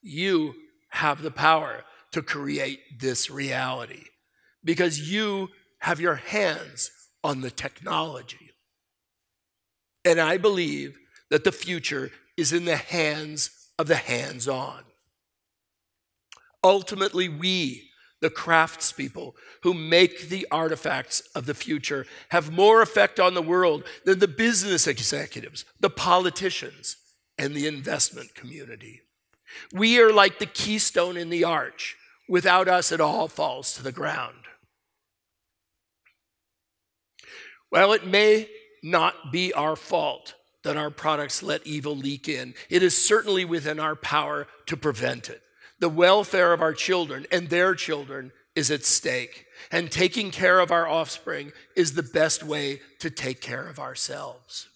you have the power to create this reality because you have your hands on the technology. And I believe that the future is in the hands of the hands-on. Ultimately, we, the craftspeople who make the artifacts of the future, have more effect on the world than the business executives, the politicians, and the investment community. We are like the keystone in the arch. Without us, it all falls to the ground. Well, it may not be our fault that our products let evil leak in. It is certainly within our power to prevent it. The welfare of our children and their children is at stake, and taking care of our offspring is the best way to take care of ourselves.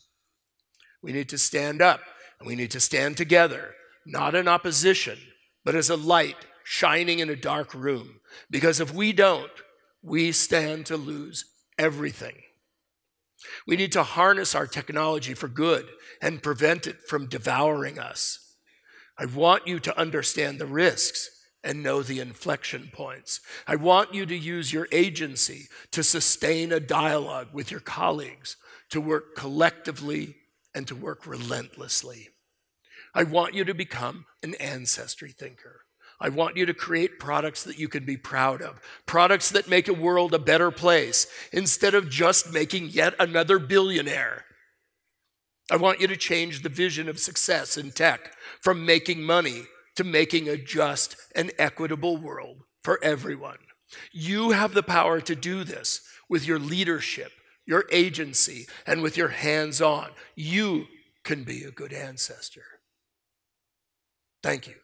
We need to stand up, and we need to stand together, not in opposition, but as a light shining in a dark room. Because if we don't, we stand to lose everything. We need to harness our technology for good and prevent it from devouring us. I want you to understand the risks and know the inflection points. I want you to use your agency to sustain a dialogue with your colleagues, to work collectively and to work relentlessly. I want you to become an ancestry thinker. I want you to create products that you can be proud of, products that make a world a better place instead of just making yet another billionaire. I want you to change the vision of success in tech from making money to making a just and equitable world for everyone. You have the power to do this with your leadership, your agency, and with your hands-on. You can be a good ancestor. Thank you.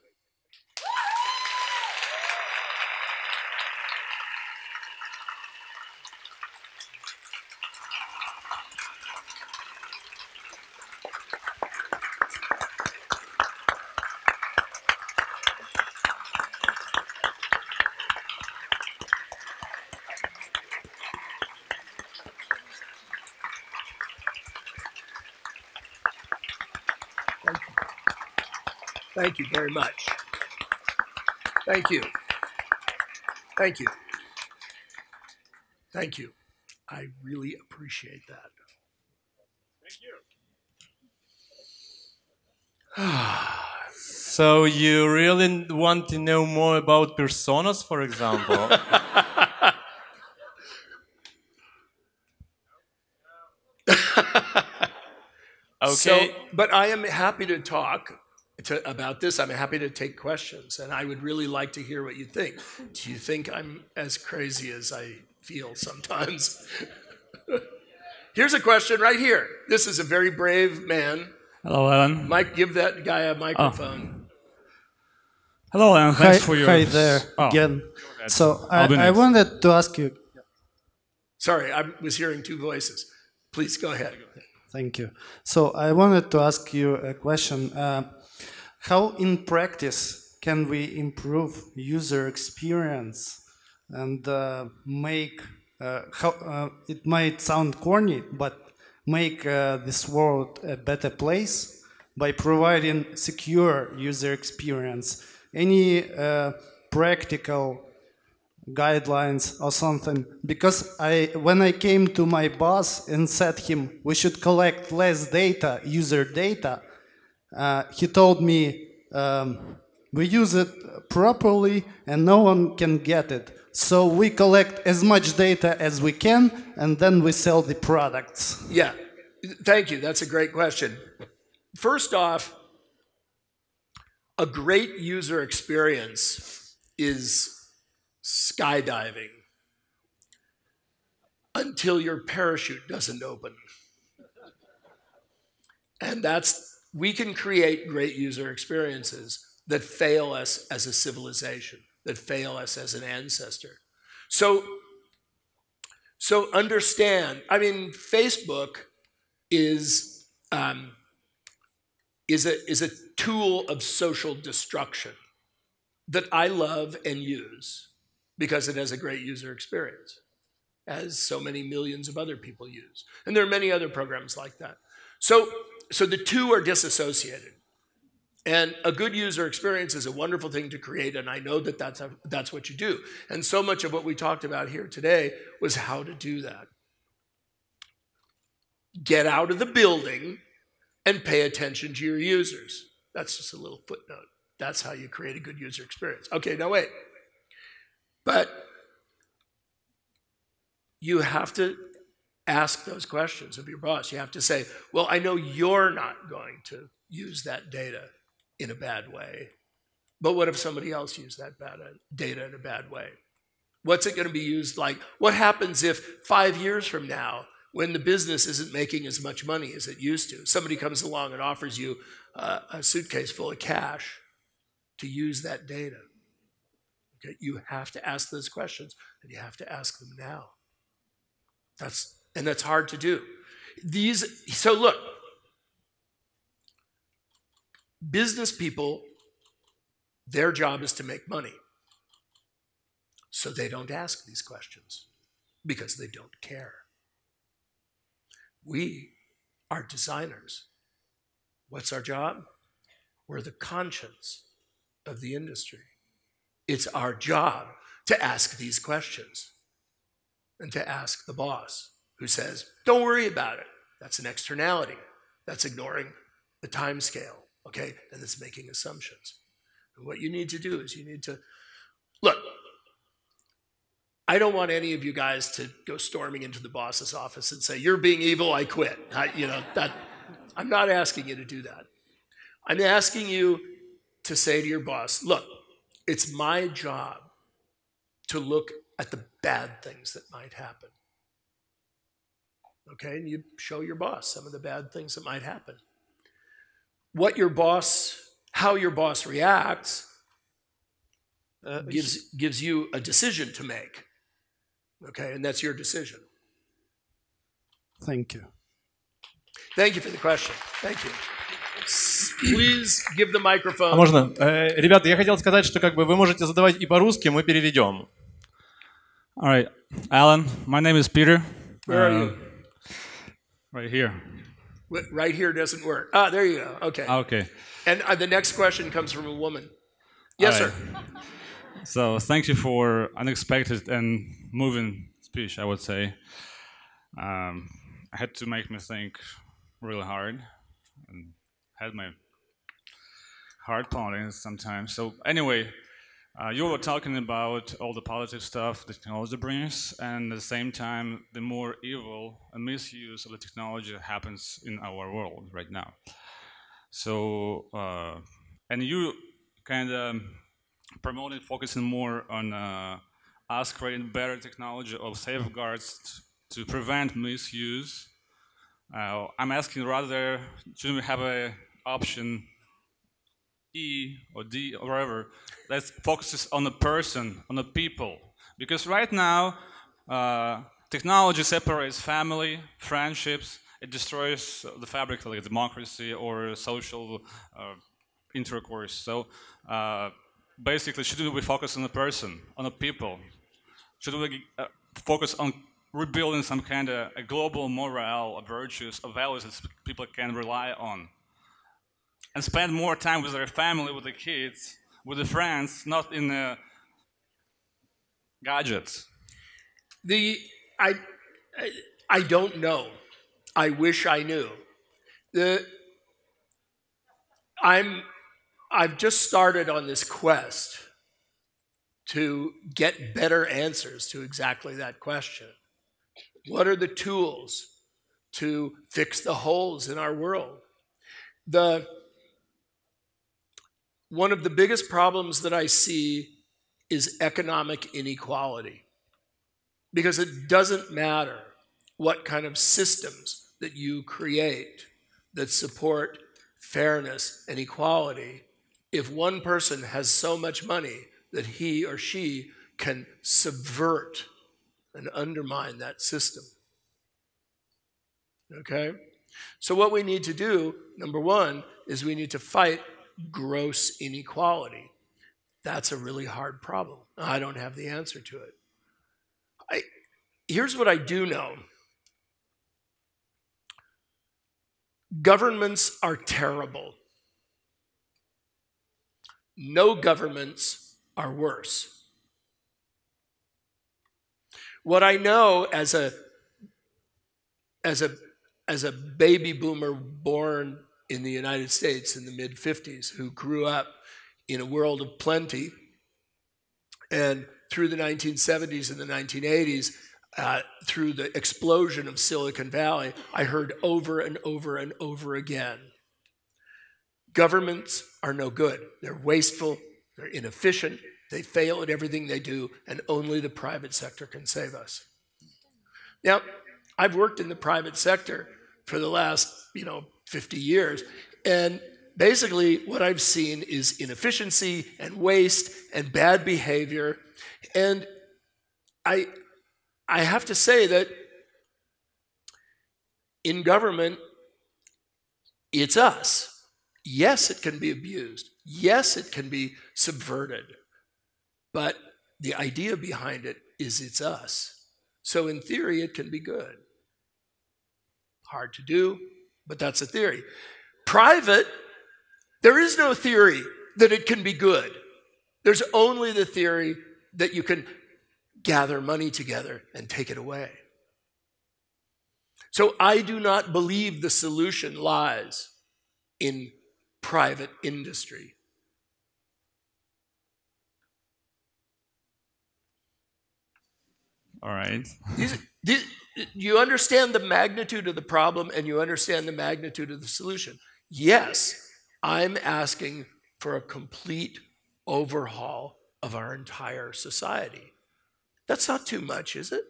Thank you very much. Thank you. Thank you. Thank you. I really appreciate that. So you really want to know more about personas, for example? Okay. So, but I am happy to talk about this. I'm happy to take questions, and I would really like to hear what you think. Do you think I'm as crazy as I feel sometimes? Here's a question right here. This is a very brave man. Hello, Alan. Mike, give that guy a microphone. Hello, Alan. Thanks for your... Hi there again. So I wanted to ask you. Sorry, I was hearing two voices. Please go ahead. Thank you. So I wanted to ask you a question. How in practice can we improve user experience and make, it might sound corny, but make this world a better place by providing secure user experience? Any practical guidelines or something? Because when I came to my boss and said him we should collect less data, user data, he told me we use it properly and no one can get it. So we collect as much data as we can and then we sell the products. Yeah, thank you. That's a great question. First off, a great user experience is skydiving until your parachute doesn't open. And we can create great user experiences that fail us as a civilization, that fail us as an ancestor. So understand, I mean, Facebook is a tool of social destruction that I love and use because it has a great user experience, as so many millions of other people use. And there are many other programs like that. So the two are disassociated. And a good user experience is a wonderful thing to create, and I know that that's what you do. And so much of what we talked about here today was how to do that. Get out of the building and pay attention to your users. That's just a little footnote. That's how you create a good user experience. Okay, now wait. But you have to ask those questions of your boss. You have to say, well, I know you're not going to use that data in a bad way, but what if somebody else used that data in a bad way? What's it going to be used like? What happens if 5 years from now, when the business isn't making as much money as it used to, somebody comes along and offers you a suitcase full of cash to use that data? Okay, you have to ask those questions, and you have to ask them now. That's hard to do. So look, business people, their job is to make money. So they don't ask these questions because they don't care. We are designers. What's our job? We're the conscience of the industry. It's our job to ask these questions and to ask the boss who says, don't worry about it. That's an externality. That's ignoring the time scale, okay? And it's making assumptions. And what you need to do is you need to, look, I don't want any of you guys to go storming into the boss's office and say, you're being evil, I quit. I'm not asking you to do that. I'm asking you to say to your boss, look, it's my job to look at the bad things that might happen. Okay, and you show your boss some of the bad things that might happen. How your boss reacts gives you a decision to make. Okay, and that's your decision. Thank you. Thank you for the question. Thank you. Please give the microphone. А можно? Ребята, я хотел сказать, что как бы вы можете задавать и по-русски, мы переведем. All right, Alan, my name is Peter. Where are you? Right here. Right here doesn't work. Ah, there you go. Okay. Okay. And the next question comes from a woman. Yes, All right. sir. So thank you for unexpected and moving speech, I would say. I had to make me think really hard and had my heart pounding sometimes. So anyway, you were talking about all the positive stuff the technology brings, and at the same time, the more evil and misuse of the technology that happens in our world right now. So, and you kind of promoted focusing more on us creating better technology or safeguards to prevent misuse. I'm asking rather, should we have a option E or D or whatever that focuses on the person, on the people? Because right now, technology separates family, friendships. It destroys the fabric of like democracy or social intercourse. So basically, shouldn't we focus on the person, on the people? Should we focus on rebuilding some kind of a global morale, of virtues, of values that people can rely on? And spend more time with their family, with the kids, with the friends, not in the gadgets. I I don't know. I wish I knew. The I've just started on this quest to get better answers to exactly that question. What are the tools to fix the holes in our world? One of the biggest problems that I see is economic inequality. Because it doesn't matter what kind of systems that you create that support fairness and equality, if one person has so much money that he or she can subvert and undermine that system. Okay? So what we need to do, number one, is we need to fight gross inequality. That's a really hard problem. I don't have the answer to it. Here's what I do know. Governments are terrible. No governments are worse. What I know as a baby boomer born in the United States in the mid-50s, who grew up in a world of plenty, and through the 1970s and the 1980s, through the explosion of Silicon Valley, I heard over and over and over again, governments are no good. They're wasteful, they're inefficient, they fail at everything they do, and only the private sector can save us. Now, I've worked in the private sector for the last, 50 years, and basically what I've seen is inefficiency and waste and bad behavior, and I have to say that in government, it's us. Yes, it can be abused. Yes, it can be subverted. But the idea behind it is it's us. So in theory, it can be good. Hard to do, but that's a theory. Private, there is no theory that it can be good. There's only the theory that you can gather money together and take it away. So I do not believe the solution lies in private industry. All right. You understand the magnitude of the problem and you understand the magnitude of the solution. Yes, I'm asking for a complete overhaul of our entire society. That's not too much, is it?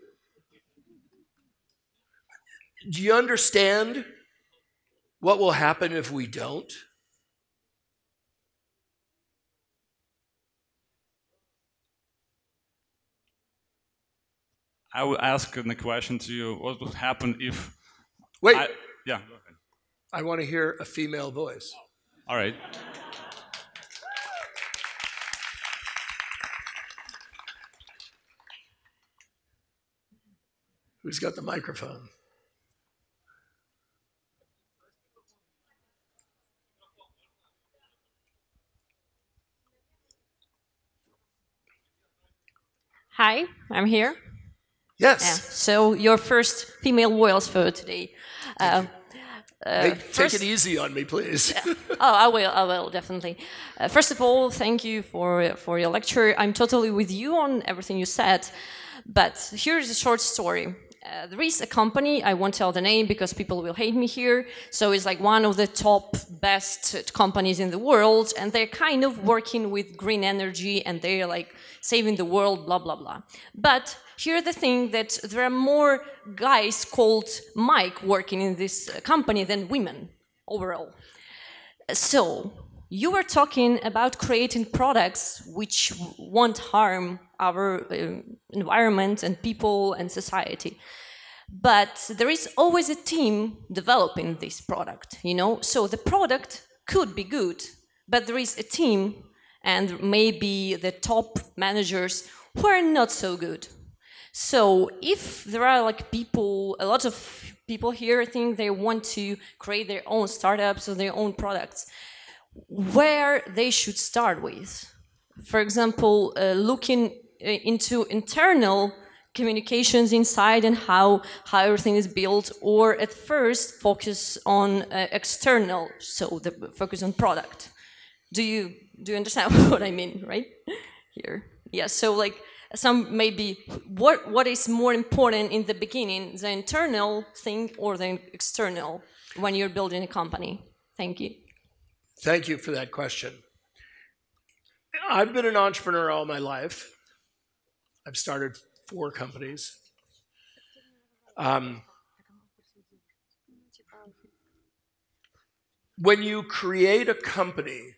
Do you understand what will happen if we don't? I will ask the question to you: what would happen if? Wait, Yeah, go ahead. I want to hear a female voice. All right. Who's got the microphone? Hi, I'm here. Yes. Yeah. So your first female voice for today. Take it easy on me, please. Oh, I will definitely. First of all, thank you for your lecture. I'm totally with you on everything you said, but here's a short story. There is a company, I won't tell the name because people will hate me here, so it's like one of the top best companies in the world, and they're kind of working with green energy, and they're like saving the world, blah, blah, blah. But here's the thing, that there are more guys called Mike working in this company than women overall. So you were talking about creating products which won't harm our environment and people and society. But there is always a team developing this product, you know? So the product could be good, but there is a team and maybe the top managers who are not so good. So if there are like people, a lot of people here think they want to create their own startups or their own products, where they should start with. For example, looking into internal communications inside and how everything is built, or at first focus on external, so the focus on product. Do you understand what I mean, right? Here. Yeah, so like some maybe what is more important in the beginning, the internal thing or the external when you're building a company? Thank you. Thank you for that question. I've been an entrepreneur all my life. I've started 4 companies. When you create a company,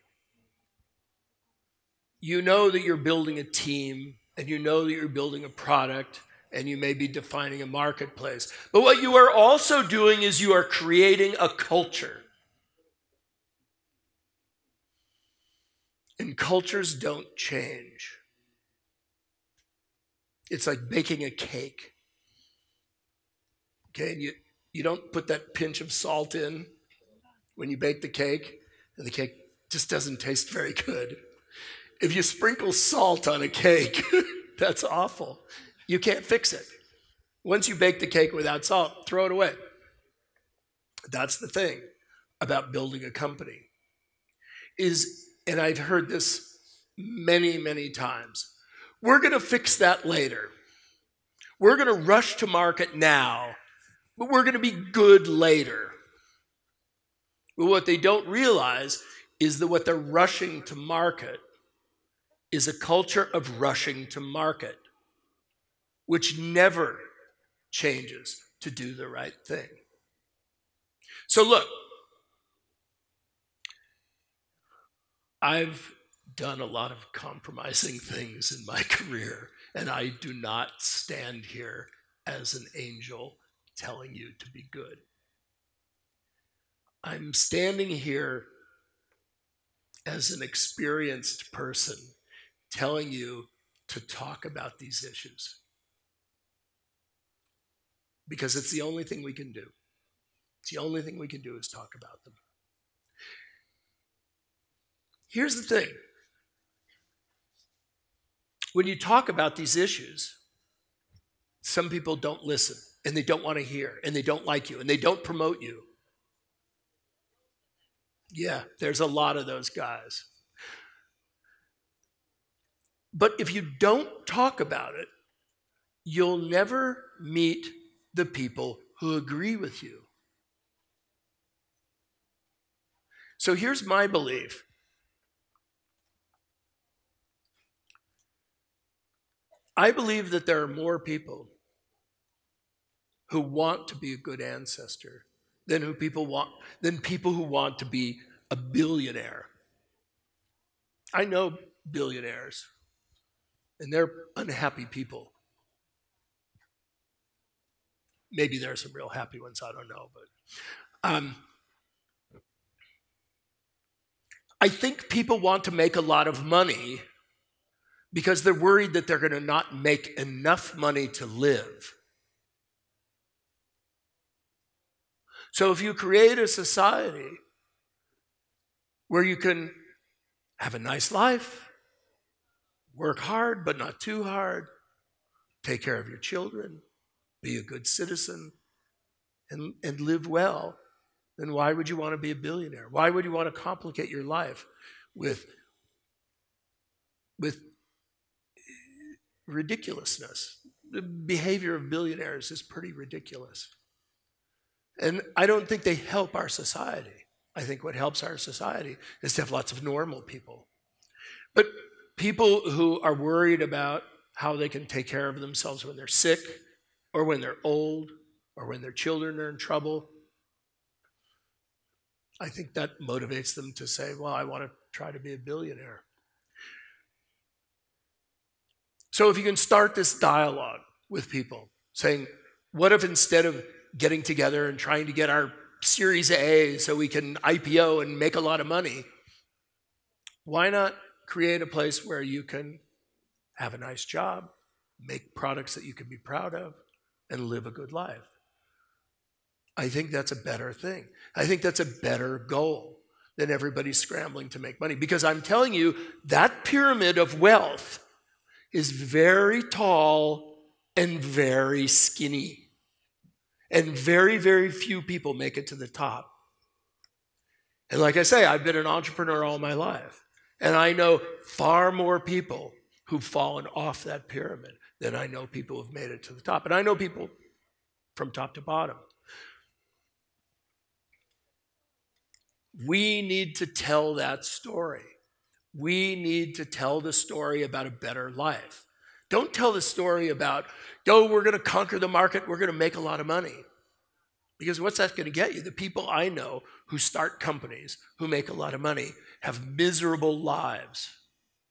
you know that you're building a team, and you know that you're building a product, and you may be defining a marketplace. But what you are also doing is you are creating a culture. And cultures don't change. It's like baking a cake. Okay, and you don't put that pinch of salt in when you bake the cake, and the cake just doesn't taste very good. If you sprinkle salt on a cake, that's awful. You can't fix it. Once you bake the cake without salt, throw it away. That's the thing about building a company. And I've heard this many, many times, we're going to fix that later. We're going to rush to market now, but we're going to be good later. But what they don't realize is that what they're rushing to market is a culture of rushing to market, which never changes to do the right thing. So look, I've done a lot of compromising things in my career, and I do not stand here as an angel telling you to be good. I'm standing here as an experienced person telling you to talk about these issues, because it's the only thing we can do. It's the only thing we can do is talk about them. Here's the thing. When you talk about these issues, some people don't listen, and they don't want to hear, and they don't like you, and they don't promote you. Yeah, there's a lot of those guys. But if you don't talk about it, you'll never meet the people who agree with you. So here's my belief. I believe that there are more people who want to be a good ancestor than people who want to be a billionaire. I know billionaires, and they're unhappy people. Maybe there are some real happy ones, I don't know. But I think people want to make a lot of money because they're worried that they're going to not make enough money to live. So if you create a society where you can have a nice life, work hard but not too hard, take care of your children, be a good citizen, and live well, then why would you want to be a billionaire? Why would you want to complicate your life with ridiculousness? The behavior of billionaires is pretty ridiculous. And I don't think they help our society. I think what helps our society is to have lots of normal people. But people who are worried about how they can take care of themselves when they're sick, or when they're old, or when their children are in trouble, I think that motivates them to say, well, I want to try to be a billionaire. So if you can start this dialogue with people, saying, what if instead of getting together and trying to get our Series A so we can IPO and make a lot of money, why not create a place where you can have a nice job, make products that you can be proud of, and live a good life? I think that's a better thing. I think that's a better goal than everybody scrambling to make money. Because I'm telling you, that pyramid of wealth is very tall and very skinny. And very, very few people make it to the top. And like I say, I've been an entrepreneur all my life. And I know far more people who've fallen off that pyramid than I know people who've made it to the top. And I know people from top to bottom. We need to tell that story. We need to tell the story about a better life. Don't tell the story about, oh, we're going to conquer the market, we're going to make a lot of money. Because what's that going to get you? The people I know who start companies, who make a lot of money, have miserable lives.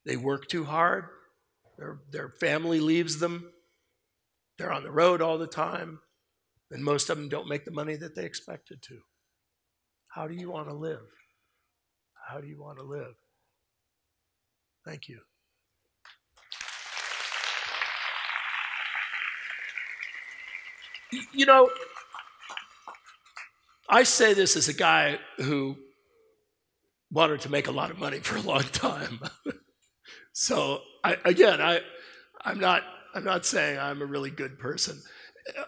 They work too hard, their family leaves them, they're on the road all the time, and most of them don't make the money that they expected to. How do you want to live? How do you want to live? Thank you. You know, I say this as a guy who wanted to make a lot of money for a long time. So I'm not saying I'm a really good person.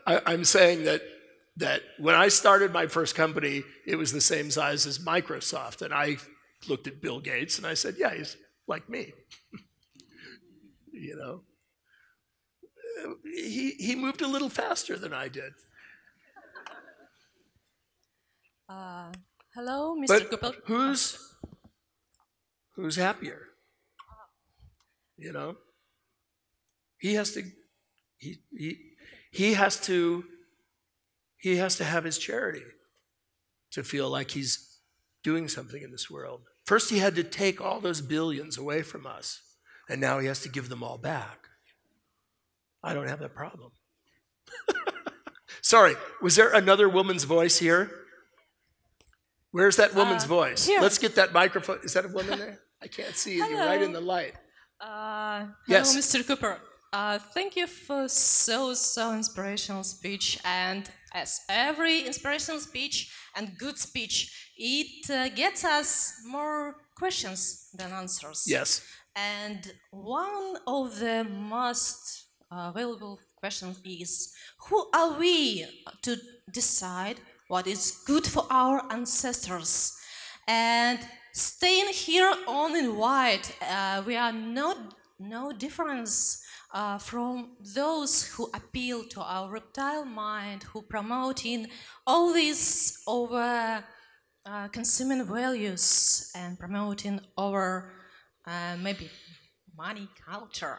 I'm saying that when I started my first company, it was the same size as Microsoft. And I looked at Bill Gates and I said, yeah, he's like me. You know, he moved a little faster than I did. Hello, Mr. But Cooper. who's happier? You know, he has to have his charity to feel like he's doing something in this world. First, he had to take all those billions away from us, and now he has to give them all back. I don't have that problem. Sorry, was there another woman's voice here? Where's that woman's voice? Here. Let's get that microphone. Is that a woman there? I can't see you. You're right in the light. Hello, Yes. Mr. Cooper. Thank you for so inspirational speech. And as every inspirational speech and good speech, it gets us more questions than answers. Yes. And one of the most valuable questions is, who are we to decide what is good for our ancestors? And staying here on in white, we are no difference from those who appeal to our reptile mind, who promoting all these over consuming values and promoting over maybe money culture.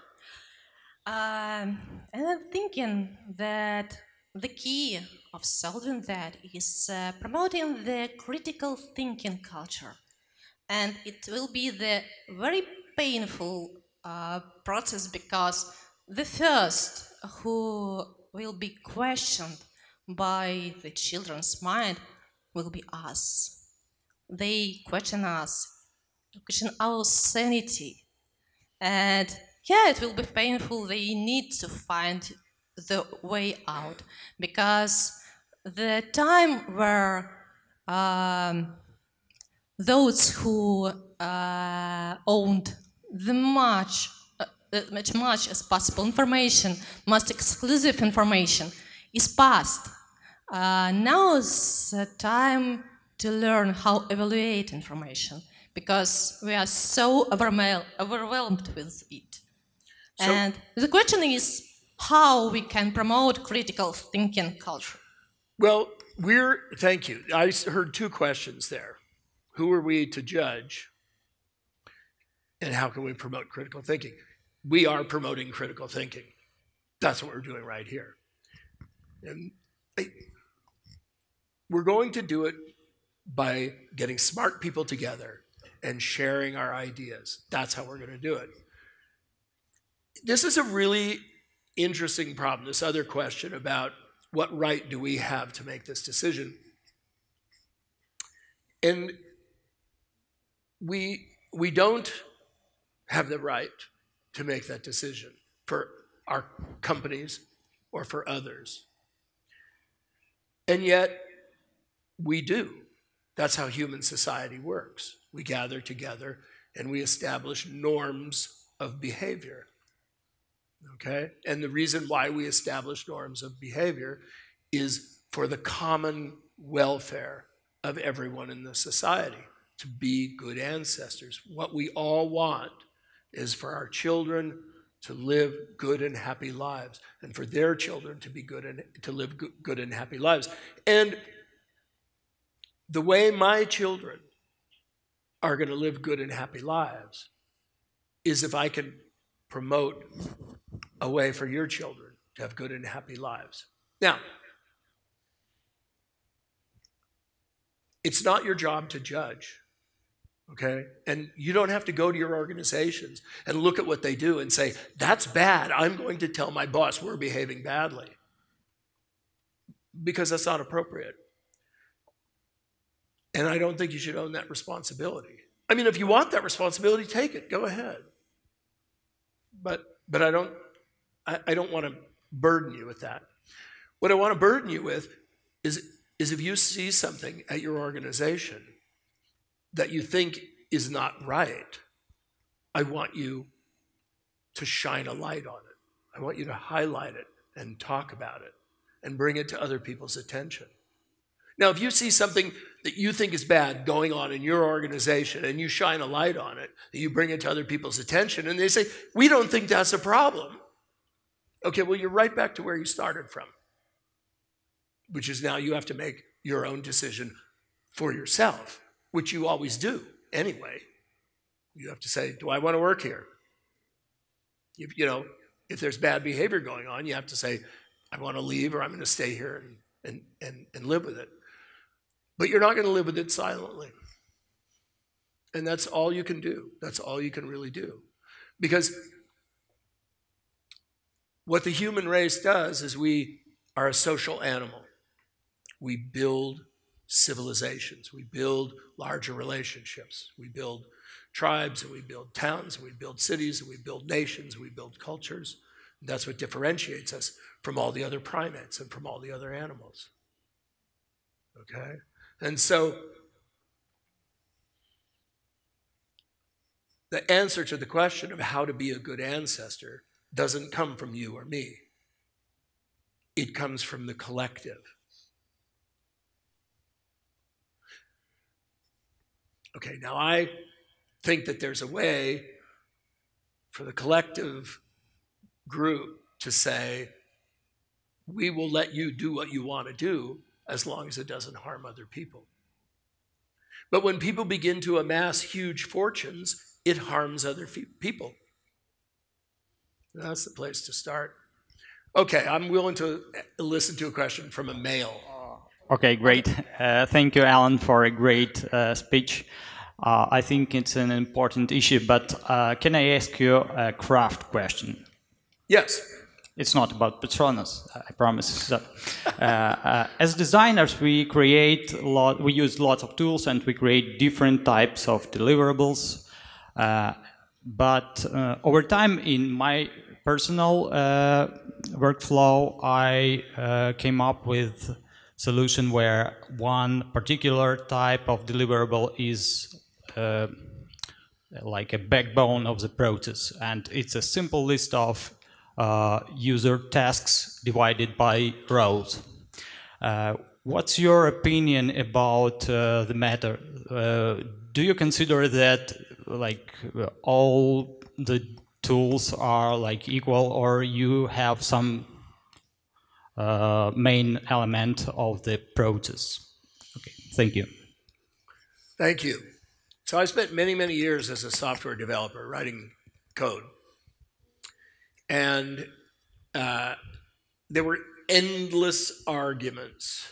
And I'm thinking that the key of solving that is promoting the critical thinking culture. And it will be the very painful process, because the first who will be questioned by the children's mind will be us. They question us, question our sanity. And yeah, it will be painful. They need to find the way out, because the time where those who owned much as possible information, most exclusive information, is past. Now is the time to learn how evaluate information, because we are so overwhelmed with it. And the question is how we can promote critical thinking culture. Well, thank you. I heard two questions there. Who are we to judge? And how can we promote critical thinking? We are promoting critical thinking. That's what we're doing right here. And we're going to do it by getting smart people together and sharing our ideas. That's how we're going to do it. This is a really interesting problem, this other question about what right do we have to make this decision. And we don't have the right to make that decision for our companies or for others. And yet, we do. That's how human society works. We gather together and we establish norms of behavior. Okay? And the reason why we establish norms of behavior is for the common welfare of everyone in the society, to be good ancestors. What we all want is for our children to live good and happy lives, and for their children to be good and to live good and happy lives. And the way my children are going to live good and happy lives is if I can promote a way for your children to have good and happy lives. Now, it's not your job to judge, okay? And you don't have to go to your organizations and look at what they do and say, that's bad, I'm going to tell my boss we're behaving badly. Because that's not appropriate. And I don't think you should own that responsibility. I mean, if you want that responsibility, take it, go ahead. But I don't want to burden you with that. What I want to burden you with is if you see something at your organization that you think is not right, I want you to shine a light on it. I want you to highlight it and talk about it and bring it to other people's attention. Now, if you see something that you think is bad going on in your organization and you shine a light on it, you bring it to other people's attention and they say, we don't think that's a problem. Okay, well, you're right back to where you started from, which is now you have to make your own decision for yourself, which you always do anyway. You have to say, do I want to work here? If there's bad behavior going on, you have to say, I want to leave or I'm going to stay here and live with it. But you're not going to live with it silently. And that's all you can do. That's all you can really do. Because what the human race does is we are a social animal. We build civilizations. We build larger relationships. We build tribes, and we build towns, and we build cities, and we build nations, and we build cultures. And that's what differentiates us from all the other primates and from all the other animals. Okay? And so the answer to the question of how to be a good ancestor doesn't come from you or me. It comes from the collective. Okay, now I think that there's a way for the collective group to say, we will let you do what you want to do as long as it doesn't harm other people. But when people begin to amass huge fortunes, it harms other people. That's the place to start. Okay, I'm willing to listen to a question from a male. Okay, great. Thank you, Alan, for a great speech. I think it's an important issue, but can I ask you a craft question? Yes. It's not about Petronas, I promise. So, as designers, we use lots of tools and we create different types of deliverables. But over time, in my personal workflow, I came up with a solution where one particular type of deliverable is like a backbone of the process, and it's a simple list of user tasks divided by roles. What's your opinion about the matter? Do you consider that like all the tools are like equal, or you have some main element of the process? Okay, thank you. Thank you. So I spent many, many years as a software developer writing code. And there were endless arguments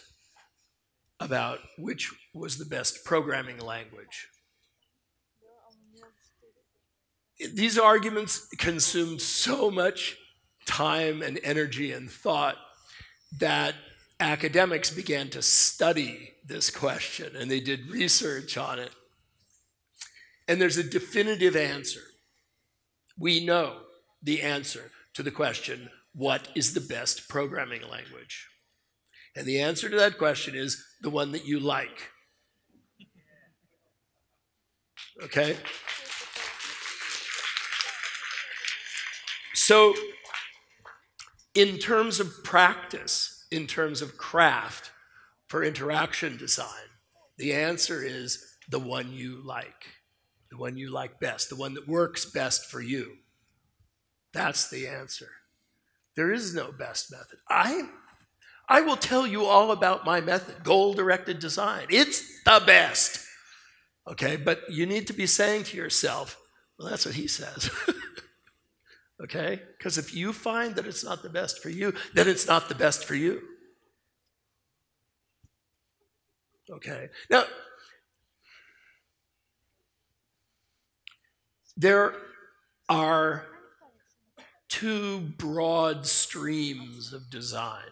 about which was the best programming language. These arguments consumed so much time and energy and thought that academics began to study this question, and they did research on it. And there's a definitive answer. We know the answer to the question, what is the best programming language? And the answer to that question is the one that you like. Okay? So, in terms of practice, in terms of craft for interaction design, the answer is the one you like best, the one that works best for you. That's the answer. There is no best method. I will tell you all about my method, goal-directed design. It's the best. Okay, but you need to be saying to yourself, well, that's what he says. Okay? Because if you find that it's not the best for you, then it's not the best for you. Okay? Now, there are two broad streams of design.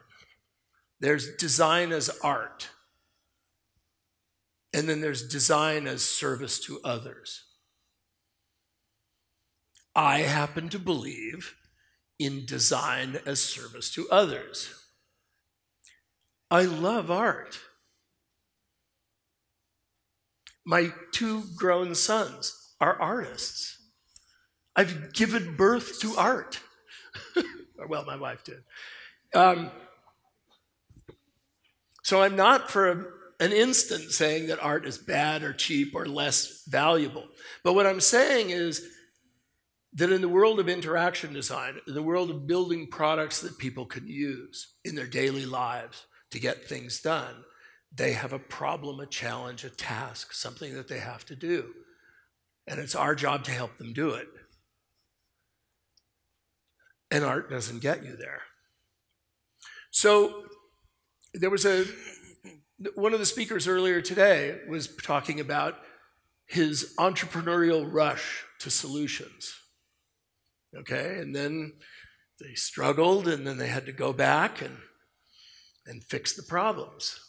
There's design as art, and then there's design as service to others. I happen to believe in design as service to others. I love art. My two grown sons are artists. I've given birth to art. Well, my wife did. So I'm not for an instant saying that art is bad or cheap or less valuable. But what I'm saying is that in the world of interaction design, in the world of building products that people can use in their daily lives to get things done, they have a problem, a challenge, a task, something that they have to do. And it's our job to help them do it. And art doesn't get you there. So there was one of the speakers earlier today was talking about his entrepreneurial rush to solutions. Okay, and then they struggled, and then they had to go back and fix the problems.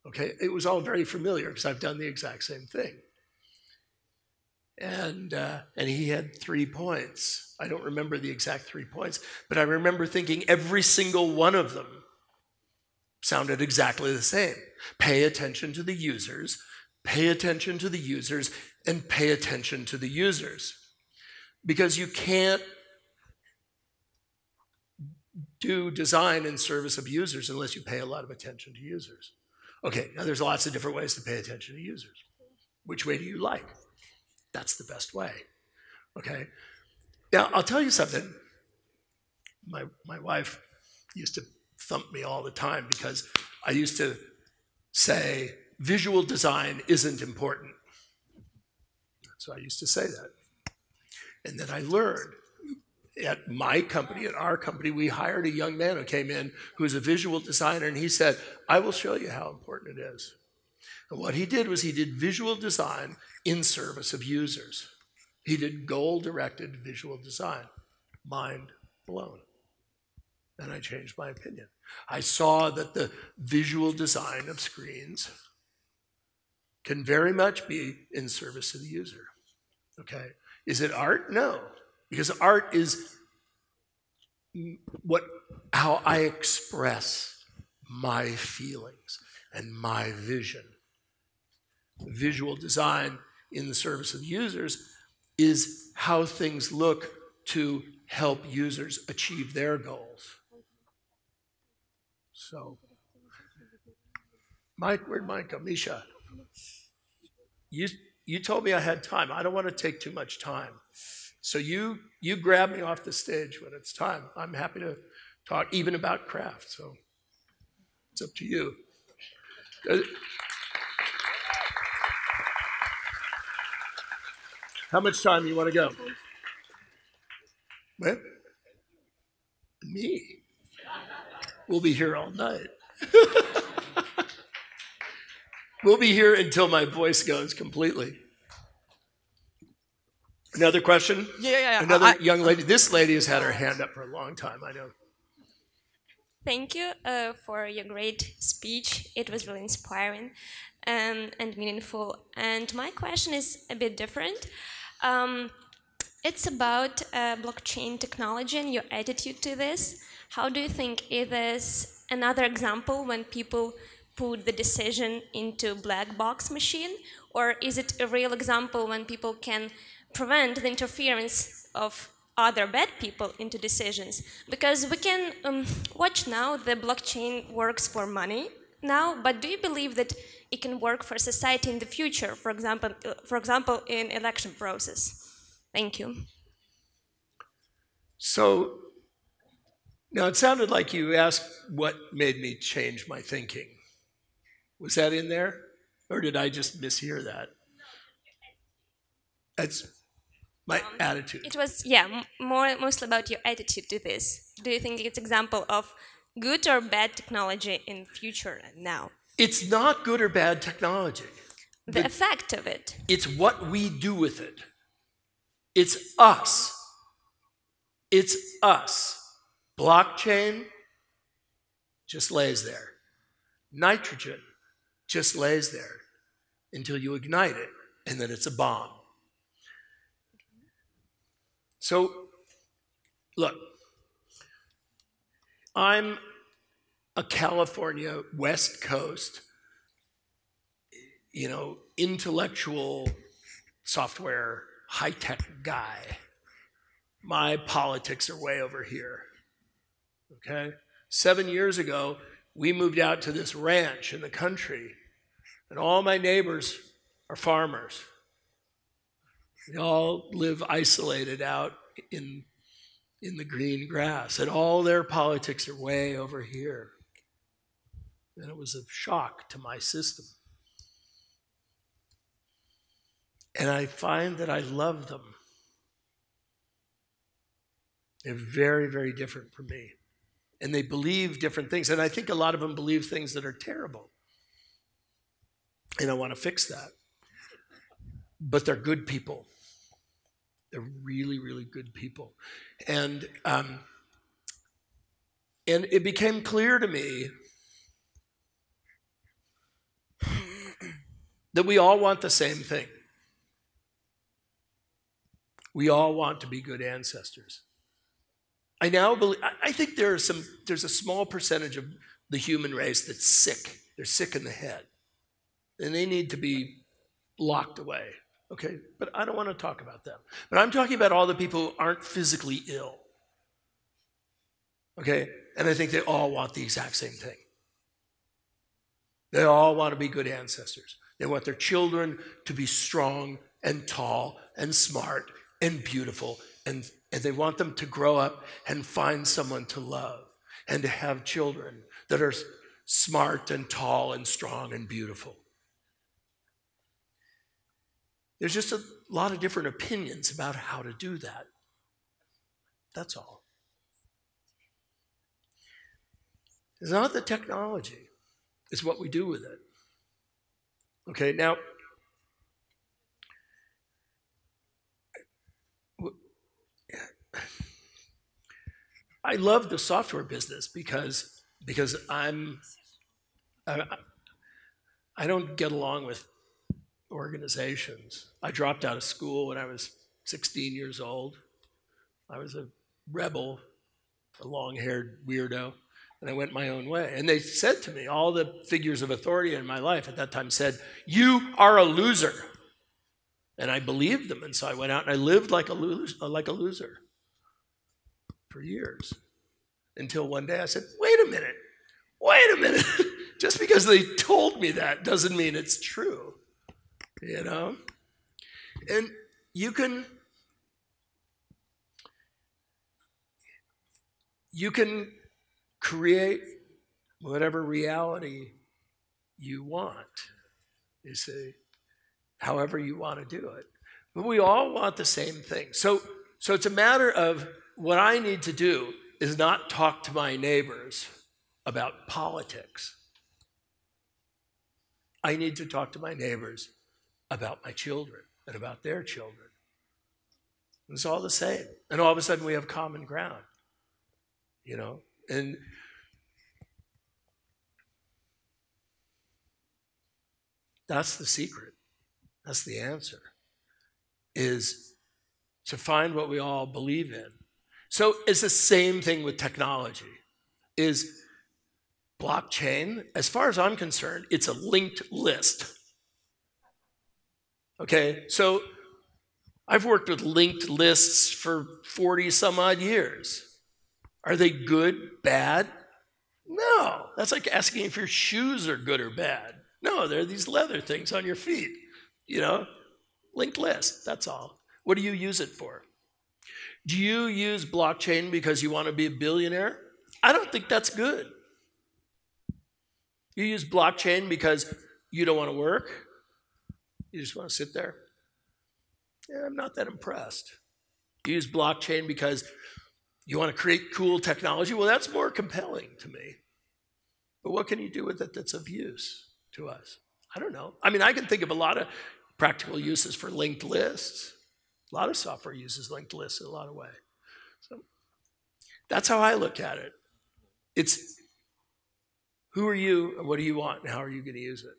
Okay, it was all very familiar because I've done the exact same thing. And he had 3 points. I don't remember the exact 3 points, but I remember thinking every single one of them sounded exactly the same. Pay attention to the users, pay attention to the users, and pay attention to the users. Because you can't do design in service of users unless you pay a lot of attention to users. Okay, now there's lots of different ways to pay attention to users. Which way do you like? That's the best way. Okay? Now, I'll tell you something. My wife used to thump me all the time because I used to say, visual design isn't important. So I used to say that. And then I learned at my company, at our company, we hired a young man who came in who was a visual designer, and he said, I will show you how important it is. And what he did was he did visual design in service of users. He did goal-directed visual design. Mind blown. And I changed my opinion. I saw that the visual design of screens can very much be in service of the user. Okay? Is it art? No. Because art is how I express my feelings and my vision. Visual design in the service of the users is how things look to help users achieve their goals. So, Mike, where'd Mike go? Misha, you told me I had time. I don't want to take too much time. So you grab me off the stage when it's time. I'm happy to talk even about craft. So it's up to you. How much time do you want to go? What? Me? We'll be here all night. We'll be here until my voice goes completely. Another question? Yeah. Another young lady. This lady has had her hand up for a long time, I know. Thank you for your great speech. It was really inspiring and meaningful. And my question is a bit different. It's about blockchain technology and your attitude to this. How do you think it is another example when people put the decision into black box machine, or is it a real example when people can prevent the interference of other bad people into decisions? Because we can watch now the blockchain works for money now, but do you believe that it can work for society in the future, for example in election process? Thank you. So, now it sounded like you asked what made me change my thinking. Was that in there? Or did I just mishear that? That's my attitude. It was, mostly about your attitude to this. Do you think it's example of good or bad technology in future and now? It's not good or bad technology. The effect of it. It's what we do with it. It's us. It's us. Blockchain just lays there. Nitrogen just lays there until you ignite it, and then it's a bomb. So, look, I'm a California West Coast, intellectual software, high-tech guy. My politics are way over here, okay? 7 years ago, we moved out to this ranch in the country, and all my neighbors are farmers. They all live isolated out in the green grass, and all their politics are way over here. And it was a shock to my system. And I find that I love them. They're very, very different from me. And they believe different things. And I think a lot of them believe things that are terrible. And I want to fix that. But they're good people. They're really, really good people. And it became clear to me that we all want the same thing. We all want to be good ancestors. I now believe, I think there's a small percentage of the human race that's sick. They're sick in the head. And they need to be locked away. Okay, but I don't want to talk about them. But I'm talking about all the people who aren't physically ill. Okay, and I think they all want the exact same thing. They all want to be good ancestors. They want their children to be strong and tall and smart and beautiful, and they want them to grow up and find someone to love and to have children that are smart and tall and strong and beautiful. There's just a lot of different opinions about how to do that. That's all. It's not the technology. It's what we do with it. Okay, now, I love the software business because I don't get along with organizations. I dropped out of school when I was 16 years old. I was a rebel, a long-haired weirdo, and I went my own way. And they said to me, all the figures of authority in my life at that time said, "You are a loser. And I believed them, and so I went out and I lived like a loser for years. Until one day I said, wait a minute. Just because they told me that doesn't mean it's true, you know? And you can create whatever reality you want, you see, however you want to do it. But we all want the same thing. So it's a matter of what I need to do is not talk to my neighbors about politics. I need to talk to my neighbors about my children and about their children. It's all the same. And all of a sudden we have common ground, you know? And that's the secret. That's the answer, is to find what we all believe in. So it's the same thing with technology. Is blockchain, as far as I'm concerned, it's a linked list. Okay, so I've worked with linked lists for 40 some odd years. Are they good, bad? No, that's like asking if your shoes are good or bad. No, they're these leather things on your feet, you know? Linked list, that's all. What do you use it for? Do you use blockchain because you want to be a billionaire? I don't think that's good. You use blockchain because you don't want to work? You just want to sit there? Yeah, I'm not that impressed. You use blockchain because you want to create cool technology? Well, that's more compelling to me. But what can you do with it that's of use to us? I don't know. I mean, I can think of a lot of practical uses for linked lists. A lot of software uses linked lists in a lot of ways. So that's how I look at it. It's who are you and what do you want and how are you going to use it?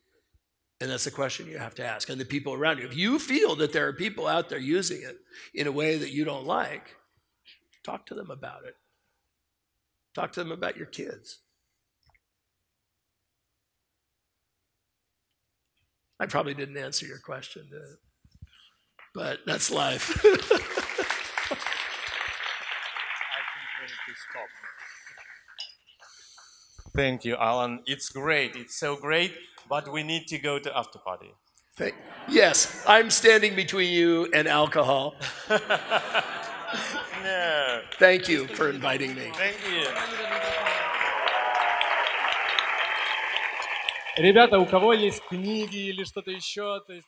And that's the question you have to ask. And the people around you. If you feel that there are people out there using it in a way that you don't like, talk to them about it. Talk to them about your kids. I probably didn't answer your question, but that's life. I think we need to stop. Thank you, Alan. It's great. It's so great, but we need to go to after party. Yes, I'm standing between you and alcohol. No. Thank you for inviting me. Thank you. Ребята, у кого есть книги или что-то еще, то есть